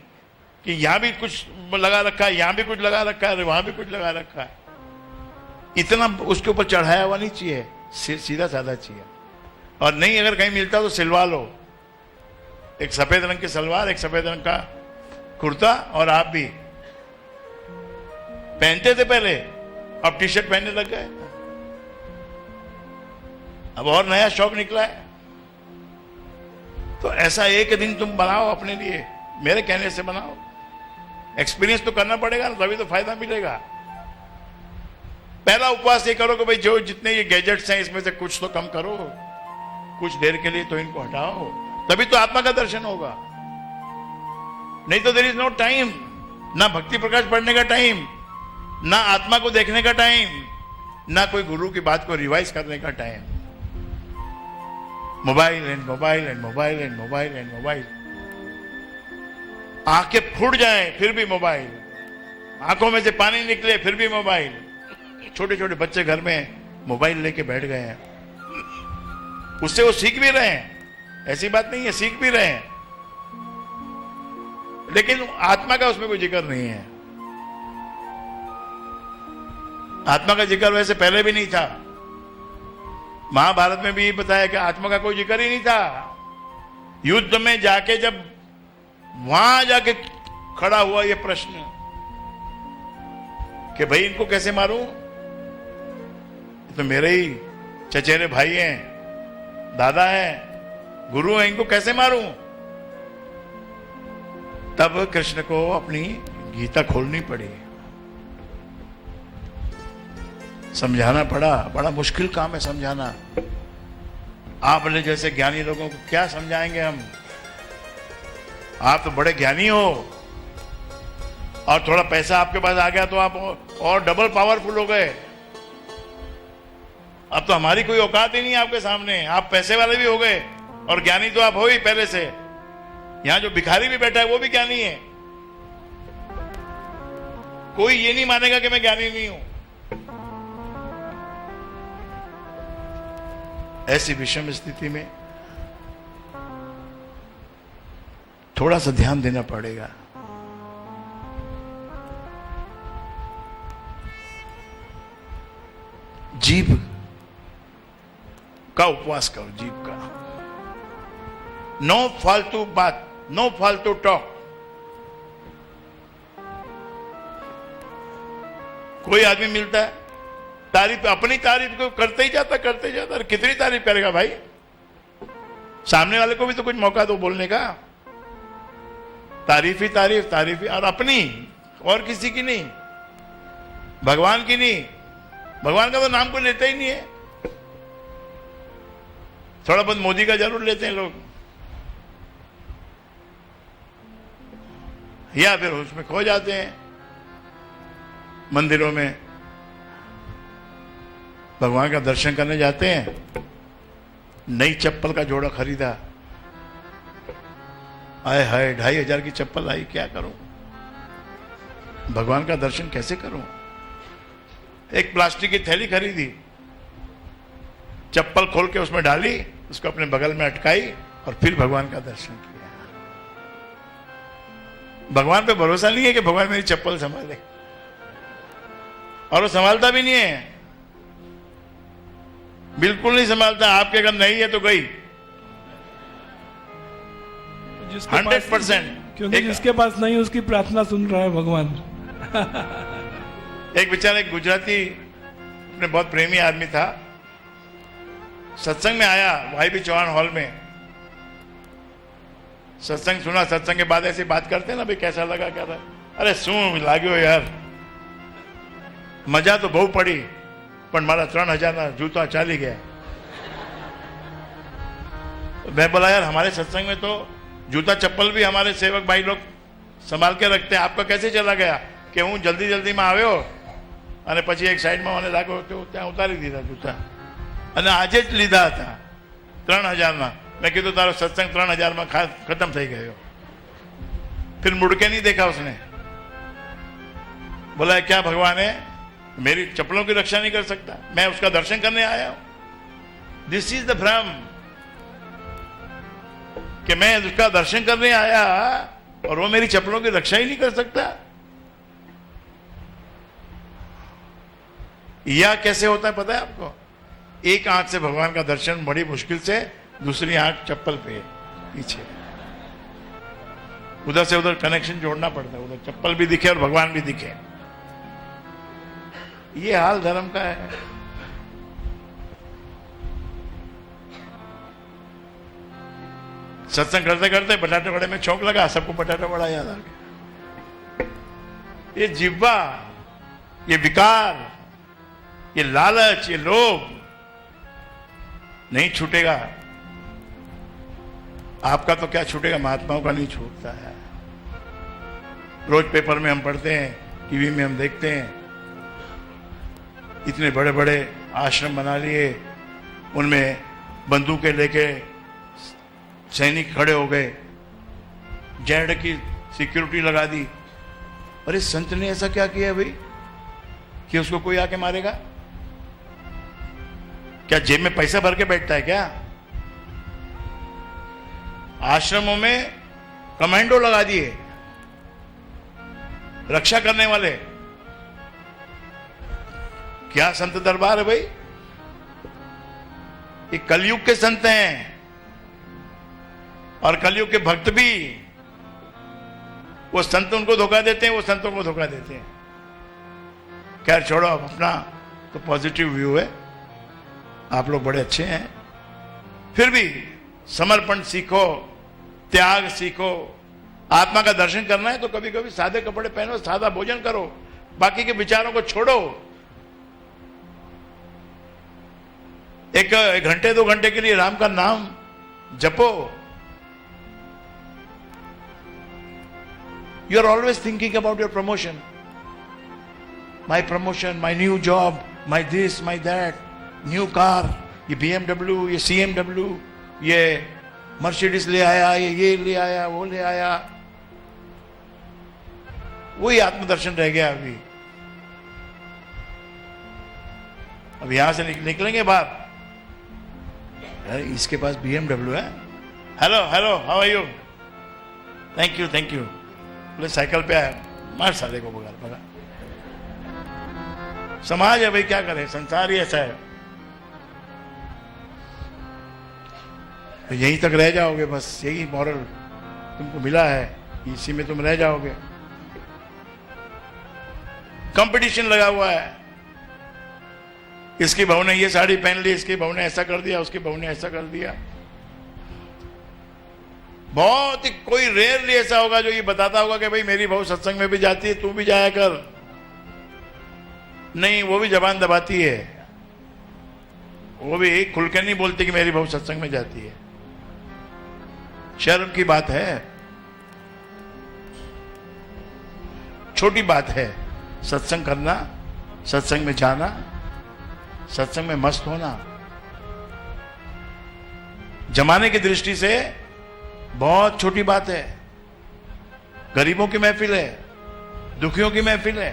Speaker 1: कि यहां भी कुछ लगा रखा है, यहां भी कुछ लगा रखा है, वहां भी कुछ लगा रखा है। इतना उसके ऊपर चढ़ाया हुआ नहीं चाहिए, सीधा साधा चाहिए। और नहीं अगर कहीं मिलता तो सिलवा लो, एक सफेद रंग की सलवार, एक सफेद रंग का कुर्ता। और आप भी पहनते थे पहले, अब टी शर्ट पहनने लग गए, अब और नया शौक निकला है। तो ऐसा एक दिन तुम बनाओ अपने लिए, मेरे कहने से बनाओ। एक्सपीरियंस तो करना पड़ेगा ना, तभी तो फायदा मिलेगा। पहला उपवास ये करो कि भाई जो जितने ये गैजेट्स हैं इसमें से कुछ तो कम करो, कुछ देर के लिए तो इनको हटाओ, तभी तो आत्मा का दर्शन होगा। नहीं तो देयर इज नो टाइम, ना भक्ति प्रकाश पढ़ने का टाइम, ना आत्मा को देखने का टाइम, ना कोई गुरु की बात को रिवाइज करने का time. Mobile and mobile and mobile and mobile and mobile. आंखें फूट जाएं फिर भी मोबाइल, आंखों में से पानी निकले फिर भी मोबाइल। छोटे छोटे बच्चे घर में मोबाइल लेके बैठ गए हैं, उससे वो सीख भी रहे हैं, ऐसी बात नहीं है, सीख भी रहे हैं, लेकिन आत्मा का उसमें कोई जिक्र नहीं है। आत्मा का जिक्र वैसे पहले भी नहीं था, महाभारत में भी बताया कि आत्मा का कोई जिक्र ही नहीं था। युद्ध में जाके जब वहां जाके खड़ा हुआ ये प्रश्न कि भाई इनको कैसे मारूं, तो मेरे ही चचेरे भाई हैं, दादा हैं, गुरु हैं, इनको कैसे मारूं? तब कृष्ण को अपनी गीता खोलनी पड़ी, समझाना पड़ा। बड़ा मुश्किल काम है समझाना। आपने जैसे ज्ञानी लोगों को क्या समझाएंगे हम? आप तो बड़े ज्ञानी हो, और थोड़ा पैसा आपके पास आ गया तो आप और डबल पावरफुल हो गए। अब तो हमारी कोई औकात ही नहीं आपके सामने, आप पैसे वाले भी हो गए और ज्ञानी तो आप हो ही पहले से। यहां जो भिखारी भी बैठा है वो भी ज्ञानी है। कोई ये नहीं मानेगा कि मैं ज्ञानी नहीं हूं। ऐसी विषम स्थिति में थोड़ा सा ध्यान देना पड़ेगा। जीभ का उपवास करो, जीभ का। नो फालतू बात, नो फालतू टॉक। कोई आदमी मिलता है, तारीफ, अपनी तारीफ को करते ही जाता। अरे कितनी तारीफ करेगा भाई? सामने वाले को भी तो कुछ मौका दो बोलने का। तारीफ ही तारीफ, तारीफ ही, और अपनी, और किसी की नहीं, भगवान की नहीं। भगवान का तो नाम कोई लेता ही नहीं है। थोड़ा बहुत मोदी का जरूर लेते हैं लोग, या फिर उसमें खो जाते हैं मंदिरों में, भगवान का दर्शन करने जाते हैं नई चप्पल का जोड़ा खरीदा, आए हाय 2500 की चप्पल आई, क्या करूं, भगवान का दर्शन कैसे करूं। एक प्लास्टिक की थैली खरीदी, चप्पल खोल के उसमें डाली, उसको अपने बगल में अटकाई और फिर भगवान का दर्शन किया। भगवान पे भरोसा नहीं है कि भगवान मेरी चप्पल संभाले, और वो संभालता भी नहीं है, बिल्कुल नहीं संभालता। आपके अगर नहीं है तो गई 100%,
Speaker 2: क्योंकि जिसके पास नहीं उसकी प्रार्थना सुन रहा है भगवान।
Speaker 1: एक बेचारा एक गुजराती अपने बहुत प्रेमी आदमी था, सत्संग में आया YB चौहान हॉल में, सत्संग सुना। सत्संग के बाद ऐसी बात करते हैं ना, भाई कैसा लगा, क्या था, अरे શું લાગ્યો यार, मजा तो बहु पड़ी, પણ મારા 3000 ના जूता चाली गया। मैं बोला यार हमारे सत्संग में तो जूता चप्पल भी हमारे सेवक भाई लोग संभाल के रखते हैं, आपका कैसे चला गया? कि हूँ जल्दी जल्दी में આવ્યો અને પછી એક સાઈડમાં મને લાગ્યો તો ત્યાં ઉતારી દીધા જૂતા, અને આજે જ લીધા હતા 3000 ના। मैं कीधु तारो सत्संग 3000 में खत्म थी गयो। फिर मुड़ के नहीं देखा उसने, बोला क्या भगवान है मेरी चप्पलों की रक्षा नहीं कर सकता, मैं उसका दर्शन करने आया हूं। दिस इज द भ्रम कि मैं उसका दर्शन करने आया और वो मेरी चप्पलों की रक्षा ही नहीं कर सकता। यह कैसे होता है पता है आपको? एक आंख से भगवान का दर्शन बड़ी मुश्किल से, दूसरी आंख चप्पल पे पीछे, उधर से उधर कनेक्शन जोड़ना पड़ता है, उधर चप्पल भी दिखे और भगवान भी दिखे। ये हाल धर्म का है। सत्संग करते करते पटाटे वड़े में चौंक लगा, सबको पटाटा वड़ा याद आ गया। ये जिह्वा, ये विकार, ये लालच, ये लोभ नहीं छूटेगा। आपका तो क्या छूटेगा, महात्माओं का नहीं छूटता है। रोज पेपर में हम पढ़ते हैं, टीवी में हम देखते हैं, इतने बड़े बड़े आश्रम बना लिए, उनमें बंदूकें लेके सैनिक खड़े हो गए, जेड की सिक्योरिटी लगा दी। अरे संत ने ऐसा क्या किया भाई कि उसको कोई आके मारेगा? क्या जेब में पैसा भर के बैठता है क्या? आश्रमों में कमांडो लगा दिए, रक्षा करने वाले। क्या संत दरबार है भाई? ये कलयुग के संत हैं, और कलयुग के भक्त भी। वो संत उनको धोखा देते हैं, वो संतों को धोखा देते हैं। खैर छोड़ो, अब अपना तो पॉजिटिव व्यू है, आप लोग बड़े अच्छे हैं। फिर भी समर्पण सीखो, त्याग सीखो। आत्मा का दर्शन करना है तो कभी कभी सादे कपड़े पहनो, सादा भोजन करो, बाकी के विचारों को छोड़ो। एक घंटे 2 घंटे के लिए राम का नाम जपो। You are always thinking about your promotion. My promotion, my new job, my this, my that, new car, ये BMW, ये CMW, ये मर्सिडीज ले आया, ये ले आया, वो ले आया। वही आत्मदर्शन रह गया अभी। अब यहां से निकलेंगे बाहर, अरे इसके पास BMW है, hello hello how are you, thank you thank you, बोले साइकिल पे आया, मार साले को बगार भगा। समाज है भाई, क्या करें, संसार ही ऐसा है। तो यहीं तक रह जाओगे, बस यही मॉरल तुमको मिला है, इसी में तुम रह जाओगे। कंपटीशन लगा हुआ है, इसकी बहू ने ये साड़ी पहन ली, इसकी बहू ने ऐसा कर दिया, उसकी बहू ने ऐसा कर दिया। बहुत ही कोई रेयरली ऐसा होगा जो ये बताता होगा कि भाई मेरी बहू सत्संग में भी जाती है, तू भी जाया कर। नहीं, वो भी जबान दबाती है, वो भी खुल के नहीं बोलती कि मेरी बहू सत्संग में जाती है। शर्म की बात है, छोटी बात है सत्संग करना, सत्संग में जाना, सत्संग में मस्त होना। जमाने की दृष्टि से बहुत छोटी बात है। गरीबों की महफिल है, दुखियों की महफिल है।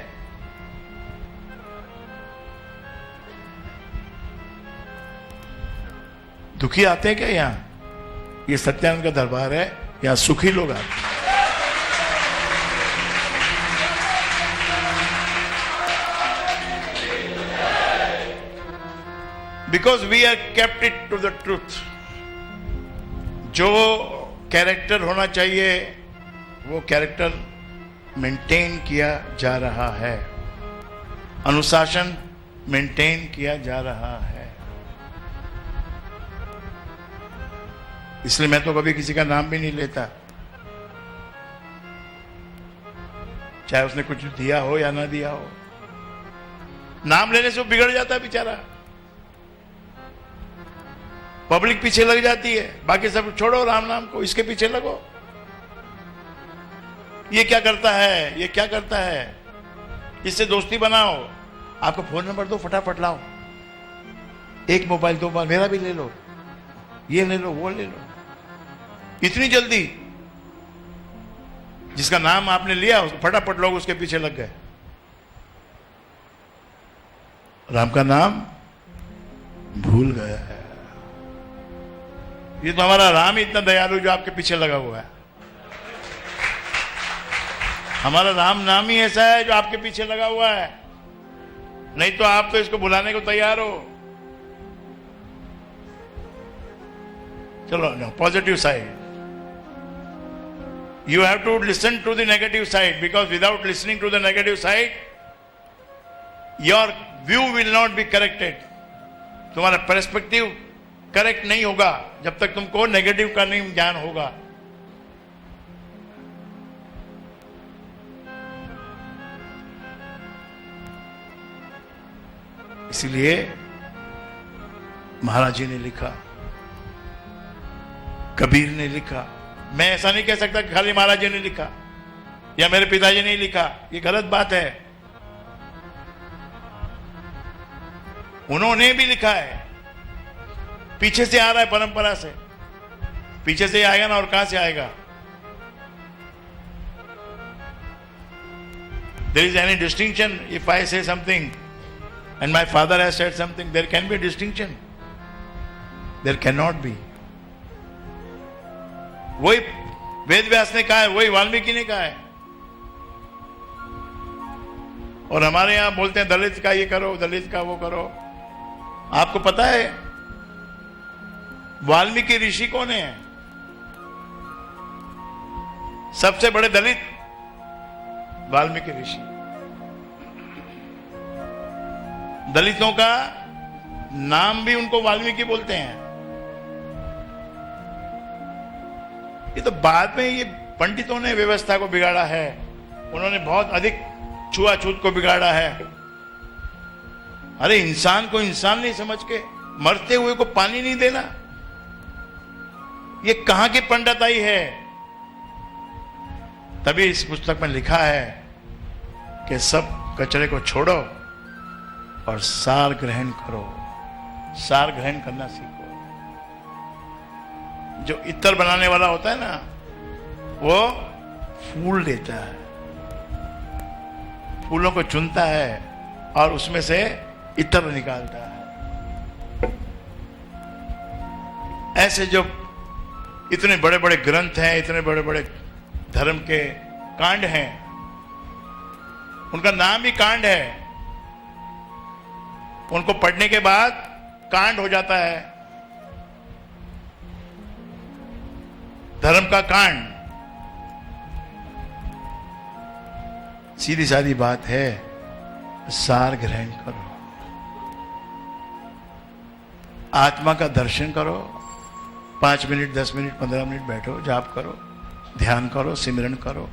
Speaker 1: दुखी आते हैं क्या यहां? ये सत्यानंद का दरबार है, यहां सुखी लोग आते हैं। Because we are kept it to the truth. जो कैरेक्टर होना चाहिए वो कैरेक्टर मेंटेन किया जा रहा है, अनुशासन मेंटेन किया जा रहा है। इसलिए मैं तो कभी किसी का नाम भी नहीं लेता, चाहे उसने कुछ दिया हो या ना दिया हो। नाम लेने से वो बिगड़ जाता है बेचारा, पब्लिक पीछे लग जाती है। बाकी सब छोड़ो, राम नाम को, इसके पीछे लगो। ये क्या करता है, ये क्या करता है, इससे दोस्ती बनाओ। आपको फोन नंबर दो, फटाफट लाओ। एक मोबाइल, दो मोबाइल, मेरा भी ले लो, ये ले लो, वो ले लो। इतनी जल्दी जिसका नाम आपने लिया फटाफट लोग उसके पीछे लग गए। राम का नाम भूल गया है। ये तो हमारा राम ही इतना दयालु जो आपके पीछे लगा हुआ है। हमारा राम नाम ही ऐसा है जो आपके पीछे लगा हुआ है, नहीं तो आप तो इसको बुलाने को तैयार हो। चलो, positive side. You have to listen to the negative side, because without listening to the negative side, your view will not be corrected. तुम्हारा पर्सपेक्टिव करेक्ट नहीं होगा जब तक तुमको नेगेटिव का नहीं ज्ञान होगा। इसलिए महाराज जी ने लिखा, कबीर ने लिखा। मैं ऐसा नहीं कह सकता कि खाली महाराज जी ने लिखा या मेरे पिताजी ने लिखा, ये गलत बात है। उन्होंने भी लिखा है, पीछे से आ रहा है, परंपरा से। पीछे से आएगा ना, और कहां से आएगा? There is any distinction if I say something and my father has said something? There can be a distinction? There cannot be. वही वेद व्यास ने कहा है, वही वाल्मीकि ने कहा है। और हमारे यहां बोलते हैं दलित का ये करो, दलित का वो करो। आपको पता है वाल्मीकि ऋषि कौन है? सबसे बड़े दलित वाल्मीकि ऋषि। दलितों का नाम भी उनको वाल्मीकि बोलते हैं। ये तो बाद में ये पंडितों ने व्यवस्था को बिगाड़ा है, उन्होंने बहुत अधिक छुआछूत को बिगाड़ा है। अरे इंसान को इंसान नहीं समझ के मरते हुए को पानी नहीं देना, ये कहां की पंडिताई है? तभी इस पुस्तक में लिखा है कि सब कचरे को छोड़ो और सार ग्रहण करो। सार ग्रहण करना सीखो। जो इत्र बनाने वाला होता है ना, वो फूल लेता है, फूलों को चुनता है और उसमें से इत्र निकालता है। ऐसे जो इतने बड़े बड़े ग्रंथ हैं, इतने बड़े बड़े धर्म के कांड हैं, उनका नाम ही कांड है। उनको पढ़ने के बाद कांड हो जाता है, धर्म का कांड। सीधी सादी बात है, सार ग्रहण करो, आत्मा का दर्शन करो। 5 मिनट, 10 मिनट, 15 मिनट बैठो, जाप करो, ध्यान करो, सिमरन करो,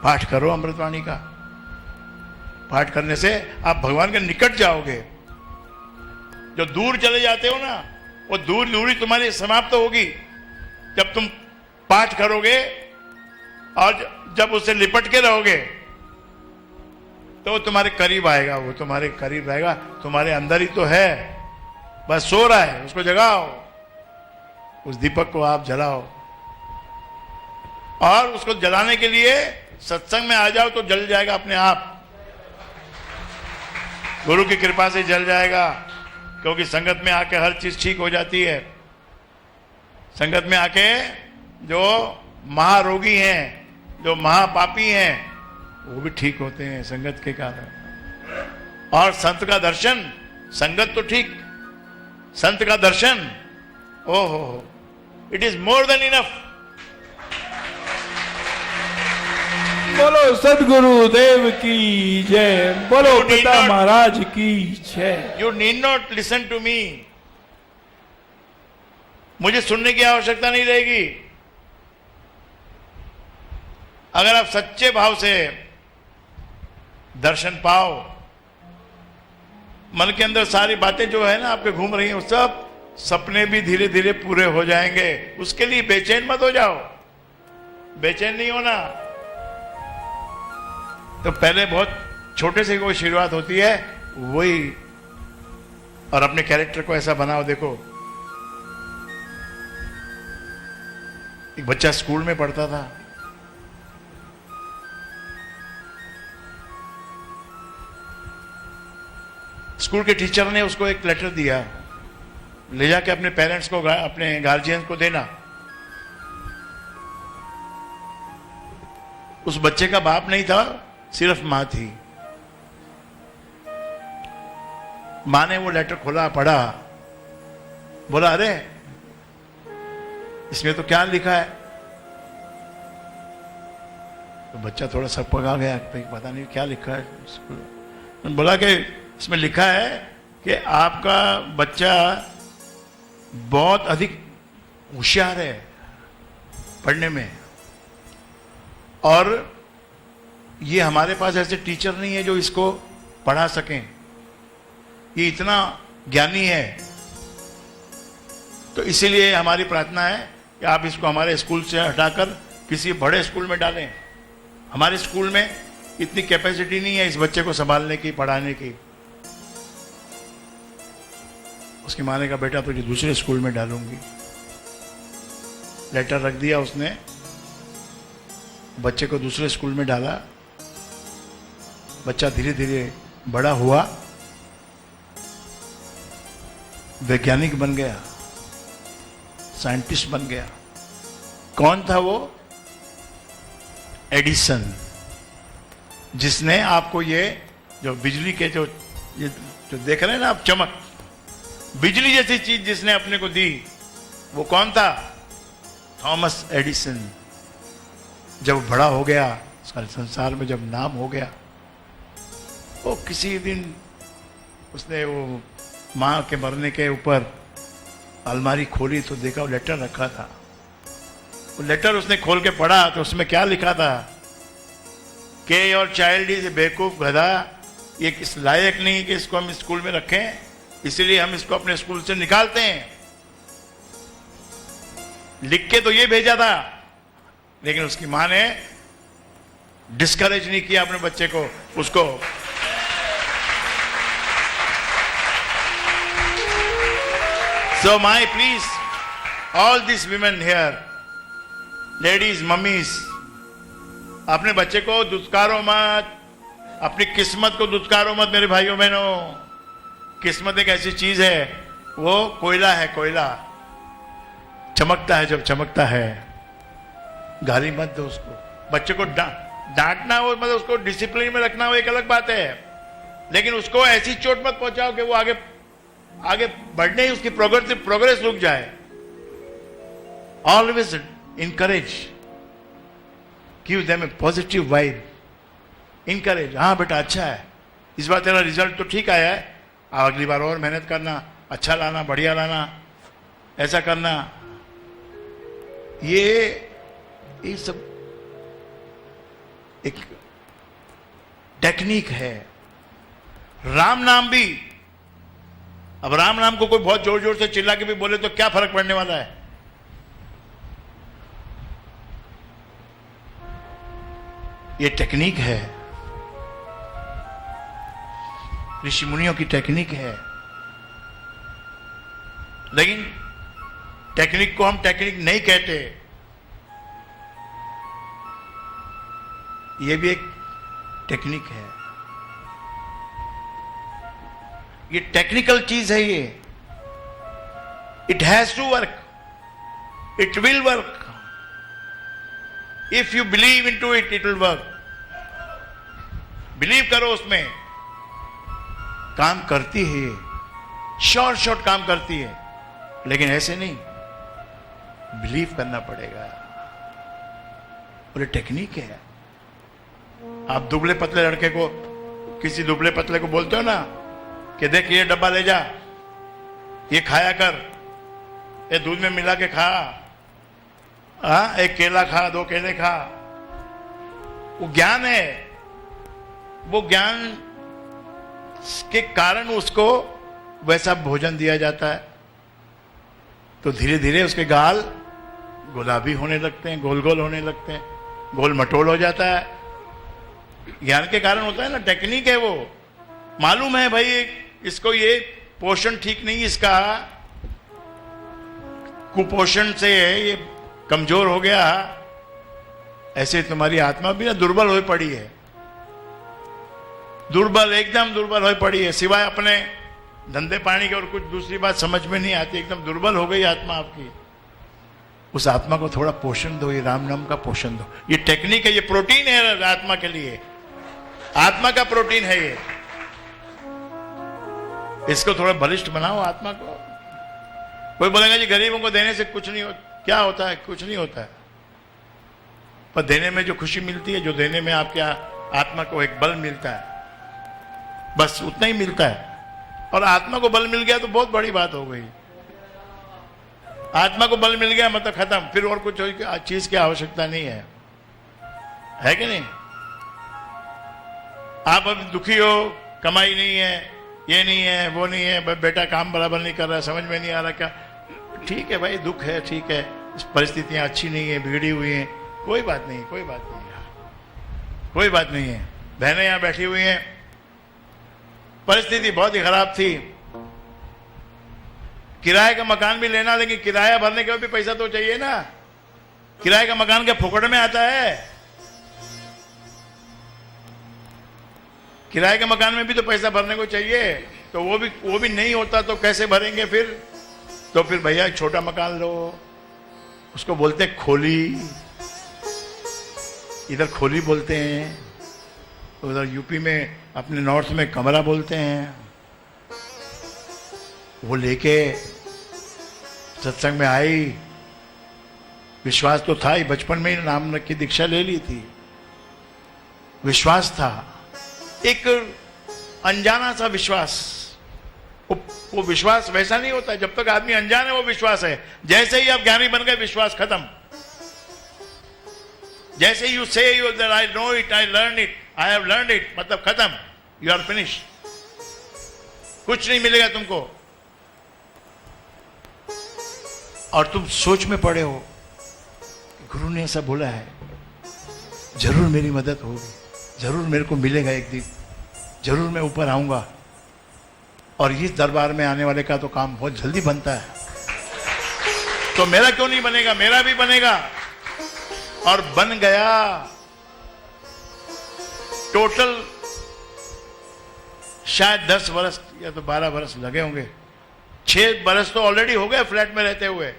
Speaker 1: पाठ करो अमृतवाणी का। पाठ करने से आप भगवान के निकट जाओगे। जो दूर चले जाते हो ना, वो दूरी तुम्हारी समाप्त होगी जब तुम पाठ करोगे और जब उससे लिपट के रहोगे तो वो तुम्हारे करीब आएगा। वो तुम्हारे करीब रहेगा, तुम्हारे अंदर ही तो है, बस सो रहा है, उसको जगाओ। उस दीपक को आप जलाओ, और उसको जलाने के लिए सत्संग में आ जाओ तो जल जाएगा अपने आप, गुरु की कृपा से जल जाएगा। क्योंकि संगत में आके हर चीज ठीक हो जाती है। संगत में आके जो महारोगी हैं, जो महापापी हैं, वो भी ठीक होते हैं संगत के कारण। और संत का दर्शन, संगत तो ठीक, संत का दर्शन, ओहो, it is more than enough.
Speaker 2: बोलो सदगुरु देव की जय, बोलो
Speaker 1: You need
Speaker 2: पिता
Speaker 1: not-
Speaker 2: महाराज की जय।
Speaker 1: You need not listen to me, मुझे सुनने की आवश्यकता नहीं रहेगी। अगर आप सच्चे भाव से दर्शन पाओ, मन के अंदर सारी बातें जो है ना आपके घूम रही हैं, वो सब सपने भी धीरे धीरे पूरे हो जाएंगे। उसके लिए बेचैन मत हो जाओ, बेचैन नहीं होना। तो पहले बहुत छोटे से कोई शुरुआत होती है, वही, और अपने कैरेक्टर को ऐसा बनाओ। देखो, एक बच्चा स्कूल में पढ़ता था, स्कूल के टीचर ने उसको एक लेटर दिया, ले जाके अपने पेरेंट्स को, अपने गार्जियन को देना। उस बच्चे का बाप नहीं था, सिर्फ मां थी। मां ने वो लेटर खोला, पढ़ा, बोला अरे इसमें तो क्या लिखा है। तो बच्चा थोड़ा सा पका गया, पता नहीं क्या लिखा है। बोला कि इसमें लिखा है कि आपका बच्चा बहुत अधिक होशियार है पढ़ने में, और ये हमारे पास ऐसे टीचर नहीं है जो इसको पढ़ा सकें, ये इतना ज्ञानी है। तो इसीलिए हमारी प्रार्थना है कि आप इसको हमारे स्कूल से हटाकर किसी बड़े स्कूल में डालें। हमारे स्कूल में इतनी कैपेसिटी नहीं है इस बच्चे को संभालने की, पढ़ाने की। उसकी माँ ने कहा बेटा तुझे दूसरे स्कूल में डालूंगी। लेटर रख दिया उसने, बच्चे को दूसरे स्कूल में डाला। बच्चा धीरे धीरे बड़ा हुआ, वैज्ञानिक बन गया, साइंटिस्ट बन गया। कौन था वो? एडिसन, जिसने आपको ये जो बिजली के जो देख रहे हैं ना आप, चमक, बिजली जैसी चीज जिसने अपने को दी, वो कौन था? Thomas Edison. जब बड़ा हो गया, सारे संसार में जब नाम हो गया, वो किसी दिन उसने वो माँ के मरने के ऊपर अलमारी खोली तो देखा वो लेटर रखा था। वो लेटर उसने खोल के पढ़ा तो उसमें क्या लिखा था कि योर चाइल्ड इज बेवकूफ, गधा, ये किस लायक नहीं कि इसको हम स्कूल में रखें, इसलिए हम इसको अपने स्कूल से निकालते हैं। लिख के तो ये भेजा था, लेकिन उसकी माँ ने डिस्करेज नहीं किया अपने बच्चे को, उसको So my please, all these women here, ladies, mummies, अपने बच्चे को दुत्कारो मत, अपनी किस्मत को दुत्कारो मत मेरे भाइयों बहनों। किस्मत एक ऐसी चीज है, वो कोयला है, कोयला चमकता है जब चमकता है। गाली मत दो उसको। बच्चे को डांटना हो, मतलब उसको डिसिप्लिन में रखना हो, एक अलग बात है, लेकिन उसको ऐसी चोट मत पहुंचाओ कि वो आगे बढ़ने ही उसकी प्रोग्रेस रुक जाए। ऑलवेज इनकरेज, गिव देम ए पॉजिटिव वाइब, इनकरेज। हाँ बेटा अच्छा है, इस बार तेरा रिजल्ट तो ठीक आया है, अगली बार और मेहनत करना, अच्छा लाना, बढ़िया लाना, ऐसा करना। ये सब एक टेक्निक है। राम नाम भी, अब राम नाम को कोई बहुत जोर जोर से चिल्ला के भी बोले तो क्या फर्क पड़ने वाला है? ये टेक्निक है, ऋषि मुनियों की टेक्निक है। लेकिन टेक्निक को हम टेक्निक नहीं कहते, ये भी एक टेक्निक है, ये टेक्निकल चीज है ये। It has to work, it will work. If you believe in to it, it will work. Believe करो उसमें, काम करती है ये, शॉर्ट काम करती है, लेकिन ऐसे नहीं, बिलीव करना पड़ेगा। और ये टेक्निक है। आप दुबले पतले लड़के को, किसी दुबले पतले को बोलते हो ना कि देख ये डब्बा ले जा, ये खाया कर, ये दूध में मिला के खा, एक केला खा, 2 केले खा। वो ज्ञान है, वो ज्ञान के कारण उसको वैसा भोजन दिया जाता है, तो धीरे धीरे उसके गाल गुलाबी होने लगते हैं, गोल गोल होने लगते हैं, गोल मटोल हो जाता है। ज्ञान के कारण होता है ना, टेक्निक है वो। मालूम है भाई इसको ये पोषण ठीक नहीं, इसका कुपोषण से ये कमजोर हो गया, ऐसे तुम्हारी आत्मा भी ना दुर्बल हो पड़ी है, दुर्बल, एकदम दुर्बल हो पड़ी है, सिवाय अपने धंधे पानी के और कुछ दूसरी बात समझ में नहीं आती, एकदम दुर्बल हो गई आत्मा आपकी। उस आत्मा को थोड़ा पोषण दो, ये राम नाम का पोषण दो। ये टेक्निक है, ये प्रोटीन है आत्मा के लिए, आत्मा का प्रोटीन है ये। इसको थोड़ा बलिष्ठ बनाओ आत्मा को। कोई बोलेगा जी गरीबों को देने से कुछ नहीं होता, क्या होता है? कुछ नहीं होता है, पर देने में जो खुशी मिलती है, जो देने में आपके आत्मा को एक बल मिलता है, बस उतना ही मिलता है। और आत्मा को बल मिल गया तो बहुत बड़ी बात हो गई। आत्मा को बल मिल गया मतलब खत्म, फिर और कुछ चीज की आवश्यकता नहीं है कि नहीं? आप अब दुखी हो, कमाई नहीं है, ये नहीं है, वो नहीं है, बेटा काम बराबर नहीं कर रहा, समझ में नहीं आ रहा क्या, ठीक है भाई, दुख है, ठीक है, परिस्थितियां अच्छी नहीं है, बिगड़ी हुई हैं, कोई बात नहीं, कोई बात नहीं, कोई बात नहीं है। बहनें यहां बैठी हुई हैं, परिस्थिति बहुत ही खराब थी, किराए का मकान भी लेना, लेकिन किराया भरने के भी पैसा तो चाहिए ना। किराए का मकान क्या फुकड़ में आता है? किराए के मकान में भी तो पैसा भरने को चाहिए, तो वो भी नहीं होता तो कैसे भरेंगे फिर? तो फिर भैया एक छोटा मकान लो, उसको बोलते हैं खोली, इधर खोली बोलते हैं, उधर यूपी में अपने नॉर्थ में कमरा बोलते हैं। वो लेके सत्संग में आई, विश्वास तो था ही, बचपन में ही नाम की दीक्षा ले ली थी, विश्वास था, एक अनजाना सा विश्वास। वो विश्वास वैसा नहीं होता, जब तक आदमी अनजान है वो विश्वास है। जैसे ही आप ज्ञानी बन गए, विश्वास खत्म। जैसे यू से you that I know it, I learn it, I have learn it, मतलब खत्म, यू आर फिनिश, कुछ नहीं मिलेगा तुमको। और तुम सोच में पड़े हो, गुरु ने ऐसा बोला है, जरूर मेरी मदद होगी, जरूर मेरे को मिलेगा एक दिन, जरूर मैं ऊपर आऊंगा। और इस दरबार में आने वाले का तो काम बहुत जल्दी बनता है, तो मेरा क्यों नहीं बनेगा? मेरा भी बनेगा। और बन गया। टोटल शायद 10 वर्ष या तो 12 वर्ष लगे होंगे, 6 वर्ष तो ऑलरेडी हो गए फ्लैट में रहते हुए।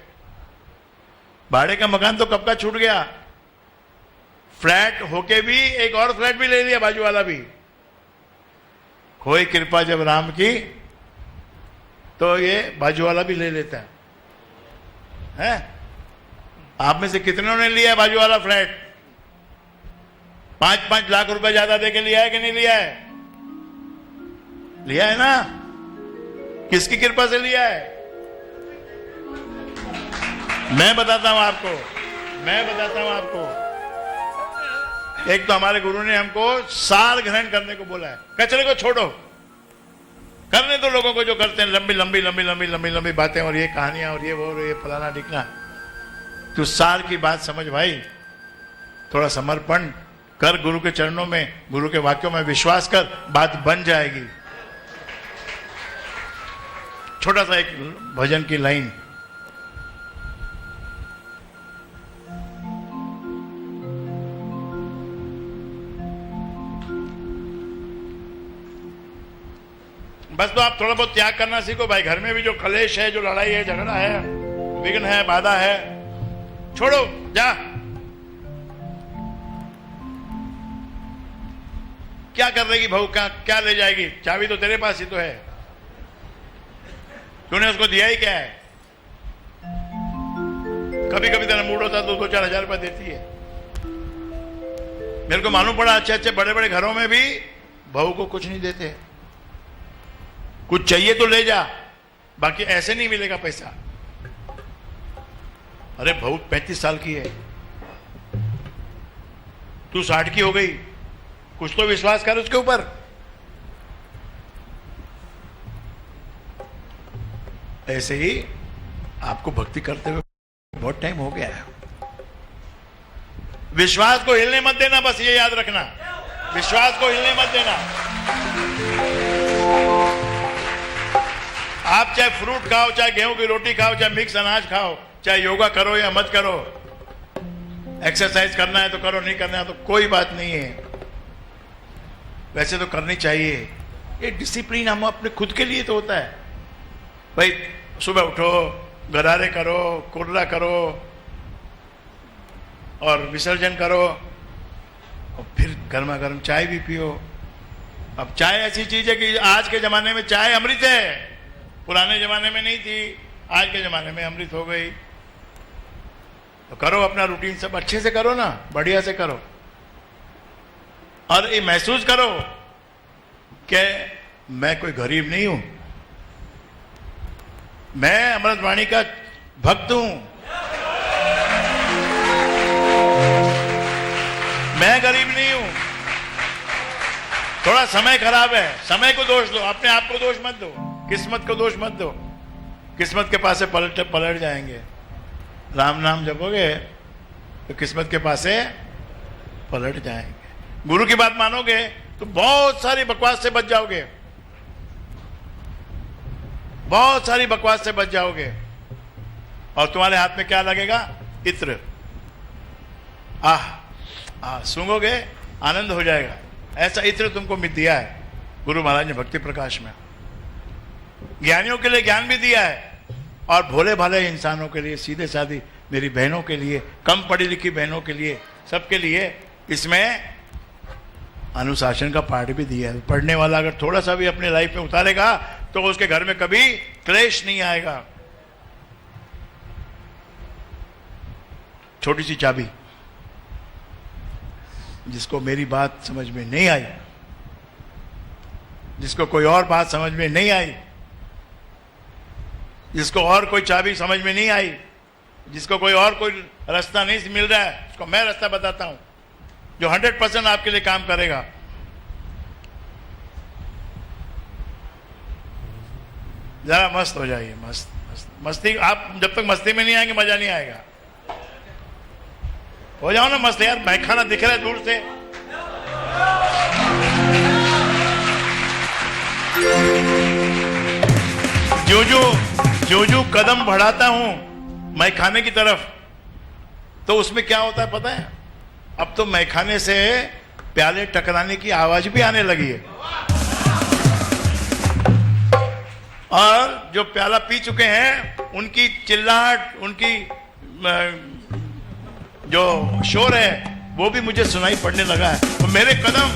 Speaker 1: भाड़े का मकान तो कब का छूट गया, फ्लैट होके भी एक और फ्लैट भी ले लिया, बाजू वाला भी। कोई कृपा जब राम की, तो ये बाजू वाला भी ले लेता है। आप में से कितनों ने लिया है बाजू वाला फ्लैट? 5-5 लाख रुपए ज्यादा देके लिया है कि नहीं लिया है? लिया है ना? किसकी कृपा से लिया है? मैं बताता हूं आपको, मैं बताता हूं आपको। एक तो हमारे गुरु ने हमको सार ग्रहण करने को बोला है, कचरे को छोड़ो, करने दो लोगों को जो करते हैं, लंबी लंबी लंबी लंबी लंबी लंबी बातें और ये कहानियां और ये वो और ये फलाना ढिकना। तू सार की बात समझ भाई, थोड़ा समर्पण कर गुरु के चरणों में, गुरु के वाक्यों में विश्वास कर, बात बन जाएगी। छोटा सा एक भजन की लाइन, बस तो आप थोड़ा बहुत त्याग करना सीखो भाई। घर में भी जो कलेश है, जो लड़ाई है, झगड़ा है, विघ्न है, बाधा है, छोड़ो, जा। क्या कर देगी बहू? क्या ले जाएगी? चाबी तो तेरे पास ही तो है, तूने उसको दिया ही क्या है? कभी कभी तेरा मूड होता तो 2-4 हजार रुपए देती है। मेरे को मालूम पड़ा अच्छे अच्छे बड़े बड़े घरों में भी बहू को कुछ नहीं देते। कुछ चाहिए तो ले जा, बाकी ऐसे नहीं मिलेगा पैसा। अरे बहू 35 साल की है, तू 60 की हो गई, कुछ तो विश्वास कर उसके ऊपर। ऐसे ही आपको भक्ति करते हुए बहुत टाइम हो गया है। विश्वास को हिलने मत देना, बस ये याद रखना, विश्वास को हिलने मत देना। आप चाहे फ्रूट खाओ, चाहे गेहूं की रोटी खाओ, चाहे मिक्स अनाज खाओ, चाहे योगा करो या मत करो, एक्सरसाइज करना है तो करो, नहीं करना है तो कोई बात नहीं है। वैसे तो करनी चाहिए। ये डिसिप्लिन हम अपने खुद के लिए तो होता है भाई। सुबह उठो, गरारे करो, कुर्रा करो और विसर्जन करो, और फिर गर्मा गर्म चाय भी पियो। अब चाय ऐसी चीज है कि आज के जमाने में चाय अमृत है, पुराने जमाने में नहीं थी, आज के जमाने में अमृत हो गई। तो करो अपना रूटीन सब अच्छे से करो ना, बढ़िया से करो, और ये महसूस करो कि मैं कोई गरीब नहीं हूं, मैं अमृतवाणी का भक्त हूं, मैं गरीब नहीं हूं। थोड़ा समय खराब है, समय को दोष दो, अपने आप को दोष मत दो, किस्मत को दोष मत दो। किस्मत के पास से पलट जाएंगे। राम नाम जपोगे तो किस्मत के पास से पलट जाएंगे। गुरु की बात मानोगे तो बहुत सारी बकवास से बच जाओगे, बहुत सारी बकवास से बच जाओगे। और तुम्हारे हाथ में क्या लगेगा? इत्र। सूंघोगे आनंद हो जाएगा। ऐसा इत्र तुमको मिल दिया है गुरु महाराज ने भक्ति प्रकाश में। ज्ञानियों के लिए ज्ञान भी दिया है, और भोले भाले इंसानों के लिए, सीधे साधी मेरी बहनों के लिए, कम पढ़ी लिखी बहनों के लिए, सबके लिए इसमें अनुशासन का पाठ भी दिया है। पढ़ने वाला अगर थोड़ा सा भी अपने लाइफ में उतारेगा तो उसके घर में कभी क्लेश नहीं आएगा। छोटी सी चाबी, जिसको मेरी बात समझ में नहीं आई, जिसको कोई और बात समझ में नहीं आई, जिसको और कोई चाबी समझ में नहीं आई, जिसको कोई और कोई रास्ता नहीं मिल रहा है, उसको मैं रास्ता बताता हूं जो 100% आपके लिए काम करेगा। जरा मस्त हो जाइए, मस्त मस्त मस्ती। आप जब तक मस्ती में नहीं आएंगे मजा नहीं आएगा। हो जाओ ना मस्त यार, मैखाना दिख रहा है दूर से। जो जो कदम बढ़ाता हूं मैखाने की तरफ, तो उसमें क्या होता है पता है? अब तो मैखाने से प्याले टकराने की आवाज भी आने लगी है, और जो प्याला पी चुके हैं उनकी चिल्लाहट, उनकी जो शोर है वो भी मुझे सुनाई पड़ने लगा है। तो मेरे कदम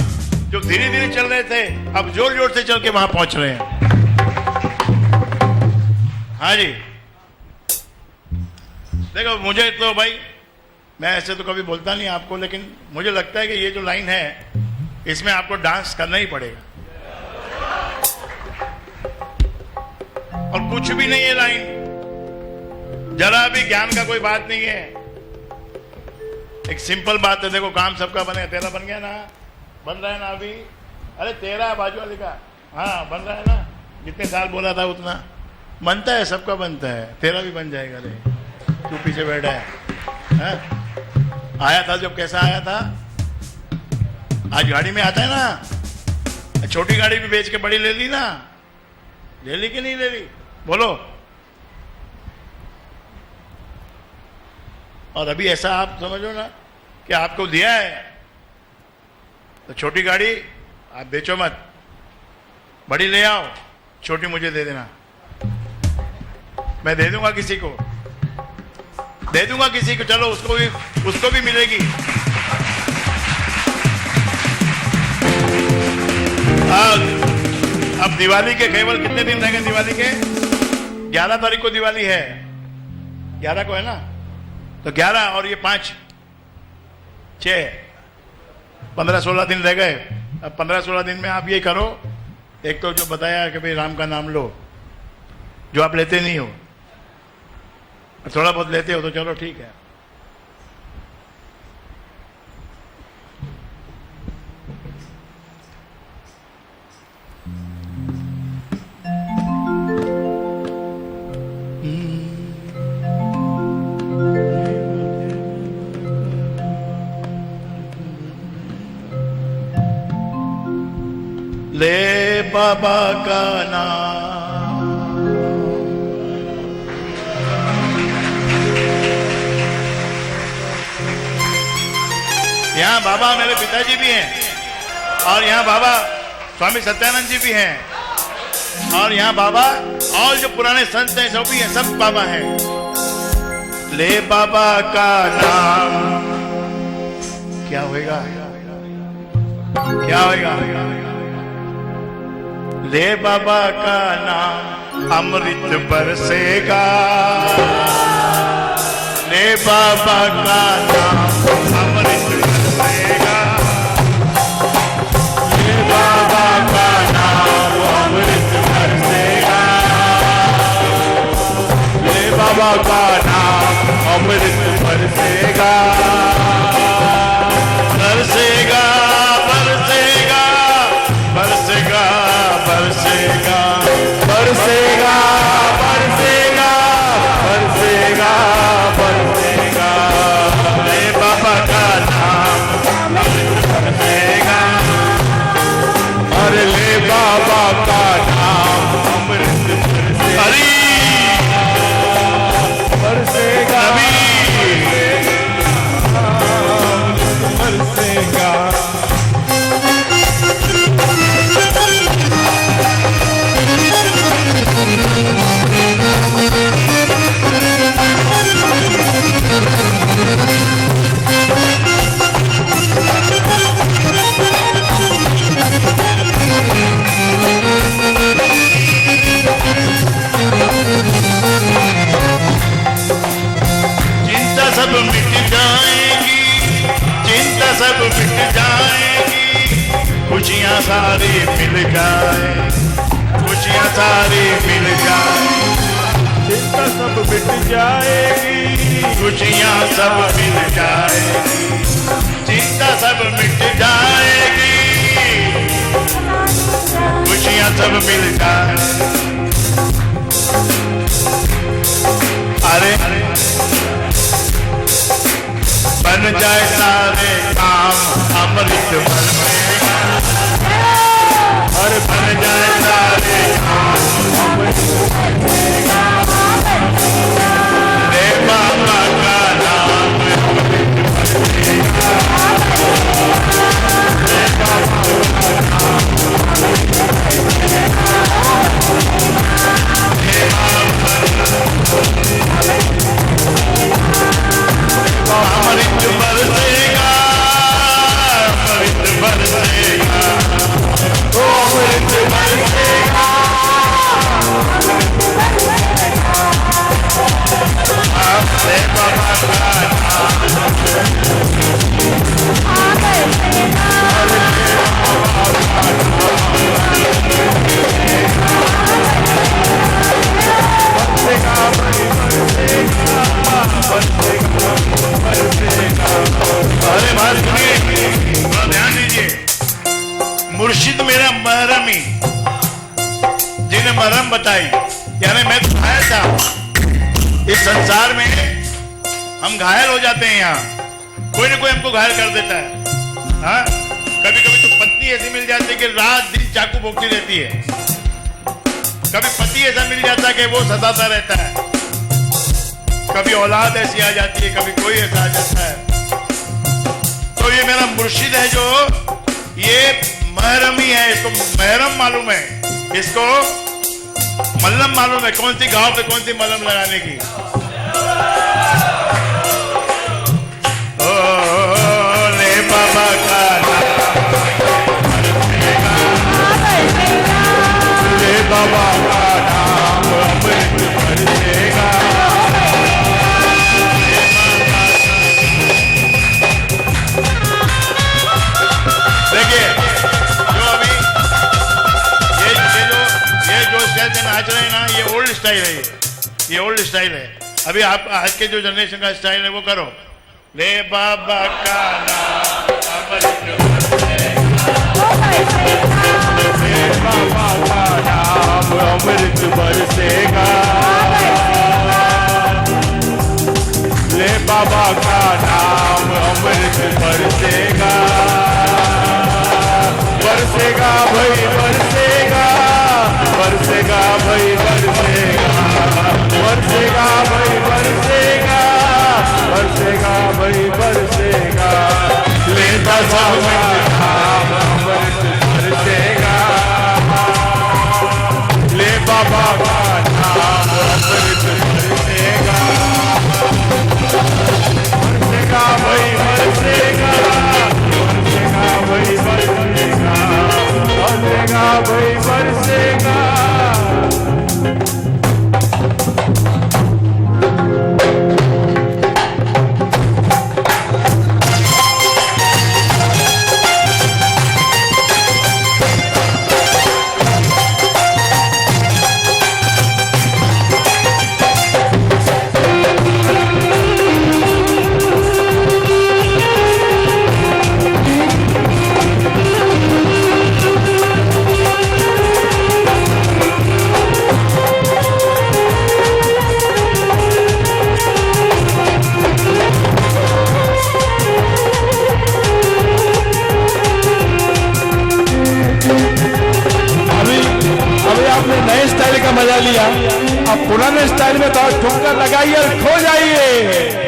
Speaker 1: जो धीरे धीरे चल रहे थे अब जोर जोर से चल के वहां पहुंच रहे हैं। हाँ जी, देखो मुझे तो भाई, मैं ऐसे तो कभी बोलता नहीं आपको, लेकिन मुझे लगता है कि ये जो लाइन है इसमें आपको डांस करना ही पड़ेगा। और कुछ भी नहीं है लाइन, जरा भी ज्ञान का कोई बात नहीं है, एक सिंपल बात है। देखो काम सबका बनेगा, तेरा बन गया ना, बन रहा है ना अभी? अरे तेरा बाजू वाले का, हाँ बन रहा है ना, जितने साल बोला था उतना बनता है, सबका बनता है, तेरा भी बन जाएगा। रे तू पीछे बैठा है? आया था जब कैसा आया था, आज गाड़ी में आता है ना, छोटी गाड़ी भी बेच के बड़ी ले ली ना, ले ली कि नहीं ले ली? बोलो। और अभी ऐसा आप समझो ना कि आपको दिया है तो छोटी गाड़ी आप बेचो मत, बड़ी ले आओ, छोटी मुझे दे देना, मैं दे दूंगा किसी को, दे दूंगा किसी को, चलो उसको भी मिलेगी। अब दिवाली के केवल कितने दिन रह गए? दिवाली के 11 तारीख को दिवाली है, 11 को है ना, तो 11 और ये 5, 6, 15-16 दिन रह गए। अब 15-16 दिन में आप ये करो, एक तो जो बताया कि भाई राम का नाम लो, जो आप लेते नहीं हो, थोड़ा बहुत लेते हो तो चलो ठीक है। ले बाबा का नाम, यहाँ बाबा मेरे पिताजी भी हैं, और यहाँ बाबा स्वामी सत्यानंद जी भी हैं, और यहाँ बाबा और जो पुराने संत हैं सब भी हैं, सब बाबा हैं। ले बाबा का नाम, क्या होएगा? क्या होएगा? ले बाबा का नाम अमृत बरसेगा, ले बाबा का नाम अमृत बरसेगा, ले बाबा का नाम अमृत बरसेगा, ले बाबा का नाम अमृत बरसेगा, बरसेगा बरसेगा बरसेगा बरसेगा बरसेगा बरसेगा बरसेगा बरसेगा, ले बाबा का नाम बरसेगा, और ले बाबा का नाम अमृत बरसेगा, बरसेगा। चिंता सब मिट जाएगी, चिंता सब मिट जाएगी, खुशियां सारी मिल जाए, खुशियां सारी मिल जाए, चिंता सब मिट जाएगी, खुशियां सब मिल जाएगी, चिंता सब मिट जाएगी, खुशियां सब मिल जाए। अरे बन जाए सारे काम अमृत बरसेगा, और बन जाए सारे काम अमृत बरसेगा, ले बाबा का नाम अमृत बरसेगा, ले बाबा का नाम अमृत बरसेगा, ले बाबा अमृत बरसेगा, अमृत बरसेगा, ओ अमृत बरसेगा, ले बाबा का अरे बात सुनिए, ध्यान दीजिए, मुर्शिद मेरा महरमी, जिन्हें महरम बताई, यानी मैं तो घायल था इस संसार में, हम घायल हो जाते हैं, यहाँ कोई ना कोई हमको घायल कर देता है। हाँ, कभी कभी तो पत्नी ऐसी मिल जाती है कि रात दिन चाकू भोंकती रहती है, कभी पति ऐसा मिल जाता है कि वो सताता रहता है, कभी औलाद ऐसी आ जाती है, कभी कोई ऐसा आ जाता है। तो ये मेरा मुर्शिद है जो ये महरमी है, इसको महरम मालूम है, इसको मल्लम मालूम है कौन सी घाव पे कौन सी मल्लम लगाने की। ओ ले बाबा का ले बाबा का नाम अमृत बरसेगा। देखिए जो अभी ये जो स्टाइल से नाच रहे हैं ना, ये ओल्ड स्टाइल है, ये ओल्ड स्टाइल है। अभी आप आज के जो जनरेशन का स्टाइल है वो करो। ले बाबा का नाम अमृत ले बाबा का नाम अमृत बरसेगा। ले बाबा का नाम अमृत बरसेगा। बरसेगा भाई बरसेगा, बरसेगा भाई बरसेगा, बरसेगा भाई बरसेगा, बरसेगा भाई बरसेगा। ले बाबा का नाम अमृत बरसेगा। ले बाबा का नाम अमृत बरसेगा। बरसेगा भाई बरसेगा, बरसेगा भाई बरसेगा, बरसेगा भाई बरसेगा। मजा लिया, अब पुराने स्टाइल में तो ठुमकर लगाइए और खो जाइए।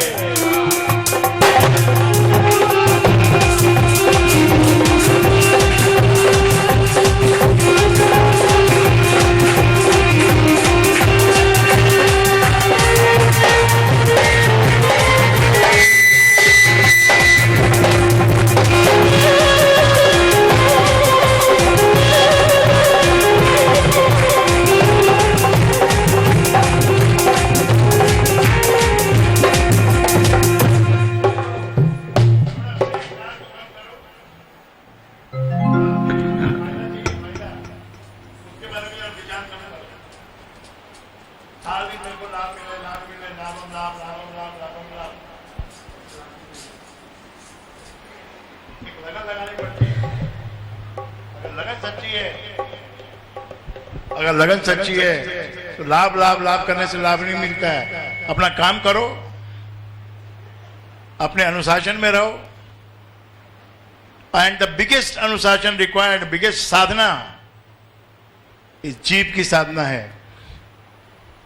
Speaker 1: अगर लगन सच्ची है तो लाभ लाभ लाभ करने से लाभ नहीं मिलता है। अपना काम करो, अपने अनुशासन में रहो। एंड द बिगेस्ट अनुशासन रिक्वायर्ड, बिगेस्ट साधना इस जीव की साधना है,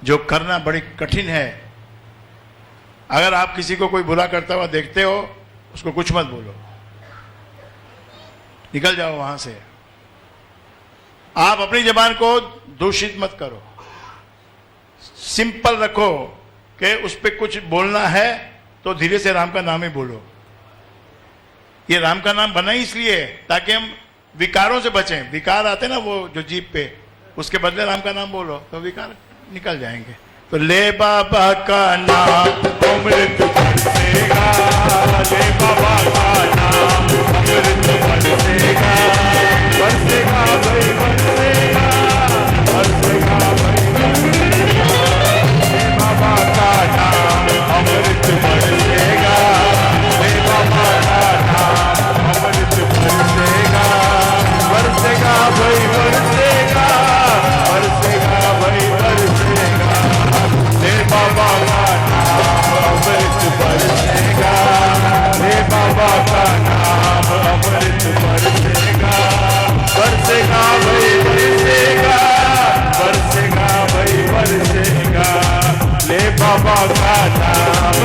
Speaker 1: जो करना बड़ी कठिन है। अगर आप किसी को कोई बुरा करता हुआ देखते हो, उसको कुछ मत बोलो, निकल जाओ वहां से। आप अपनी जबान को दूषित मत करो, सिंपल रखो कि उस पर कुछ बोलना है तो धीरे से राम का नाम ही बोलो। ये राम का नाम बना ही इसलिए ताकि हम विकारों से बचें। विकार आते ना वो जो जीभ पे, उसके बदले राम का नाम बोलो तो विकार निकल जाएंगे। तो ले बाबा का नाम अमृत बरसेगा, ले बाबा का नाम अमृत बरसेगा, बरसेगा भाई बरसेगा, बरसेगा भाई बरसेगा। ले बाबा का नाम अमृत बरसेगा, ले बाबा का नाम अमृत बरसेगा, बरसेगा भाई बरसेगा, बरसेगा भाई बरसेगा। ले बाबा का नाम अमृत बरसेगा, ले बाबा का नाम अमृत बरसेगा, बरसेगा भाई बरसेगा, बरसेगा भाई बरसेगा। ले बाबा का नाम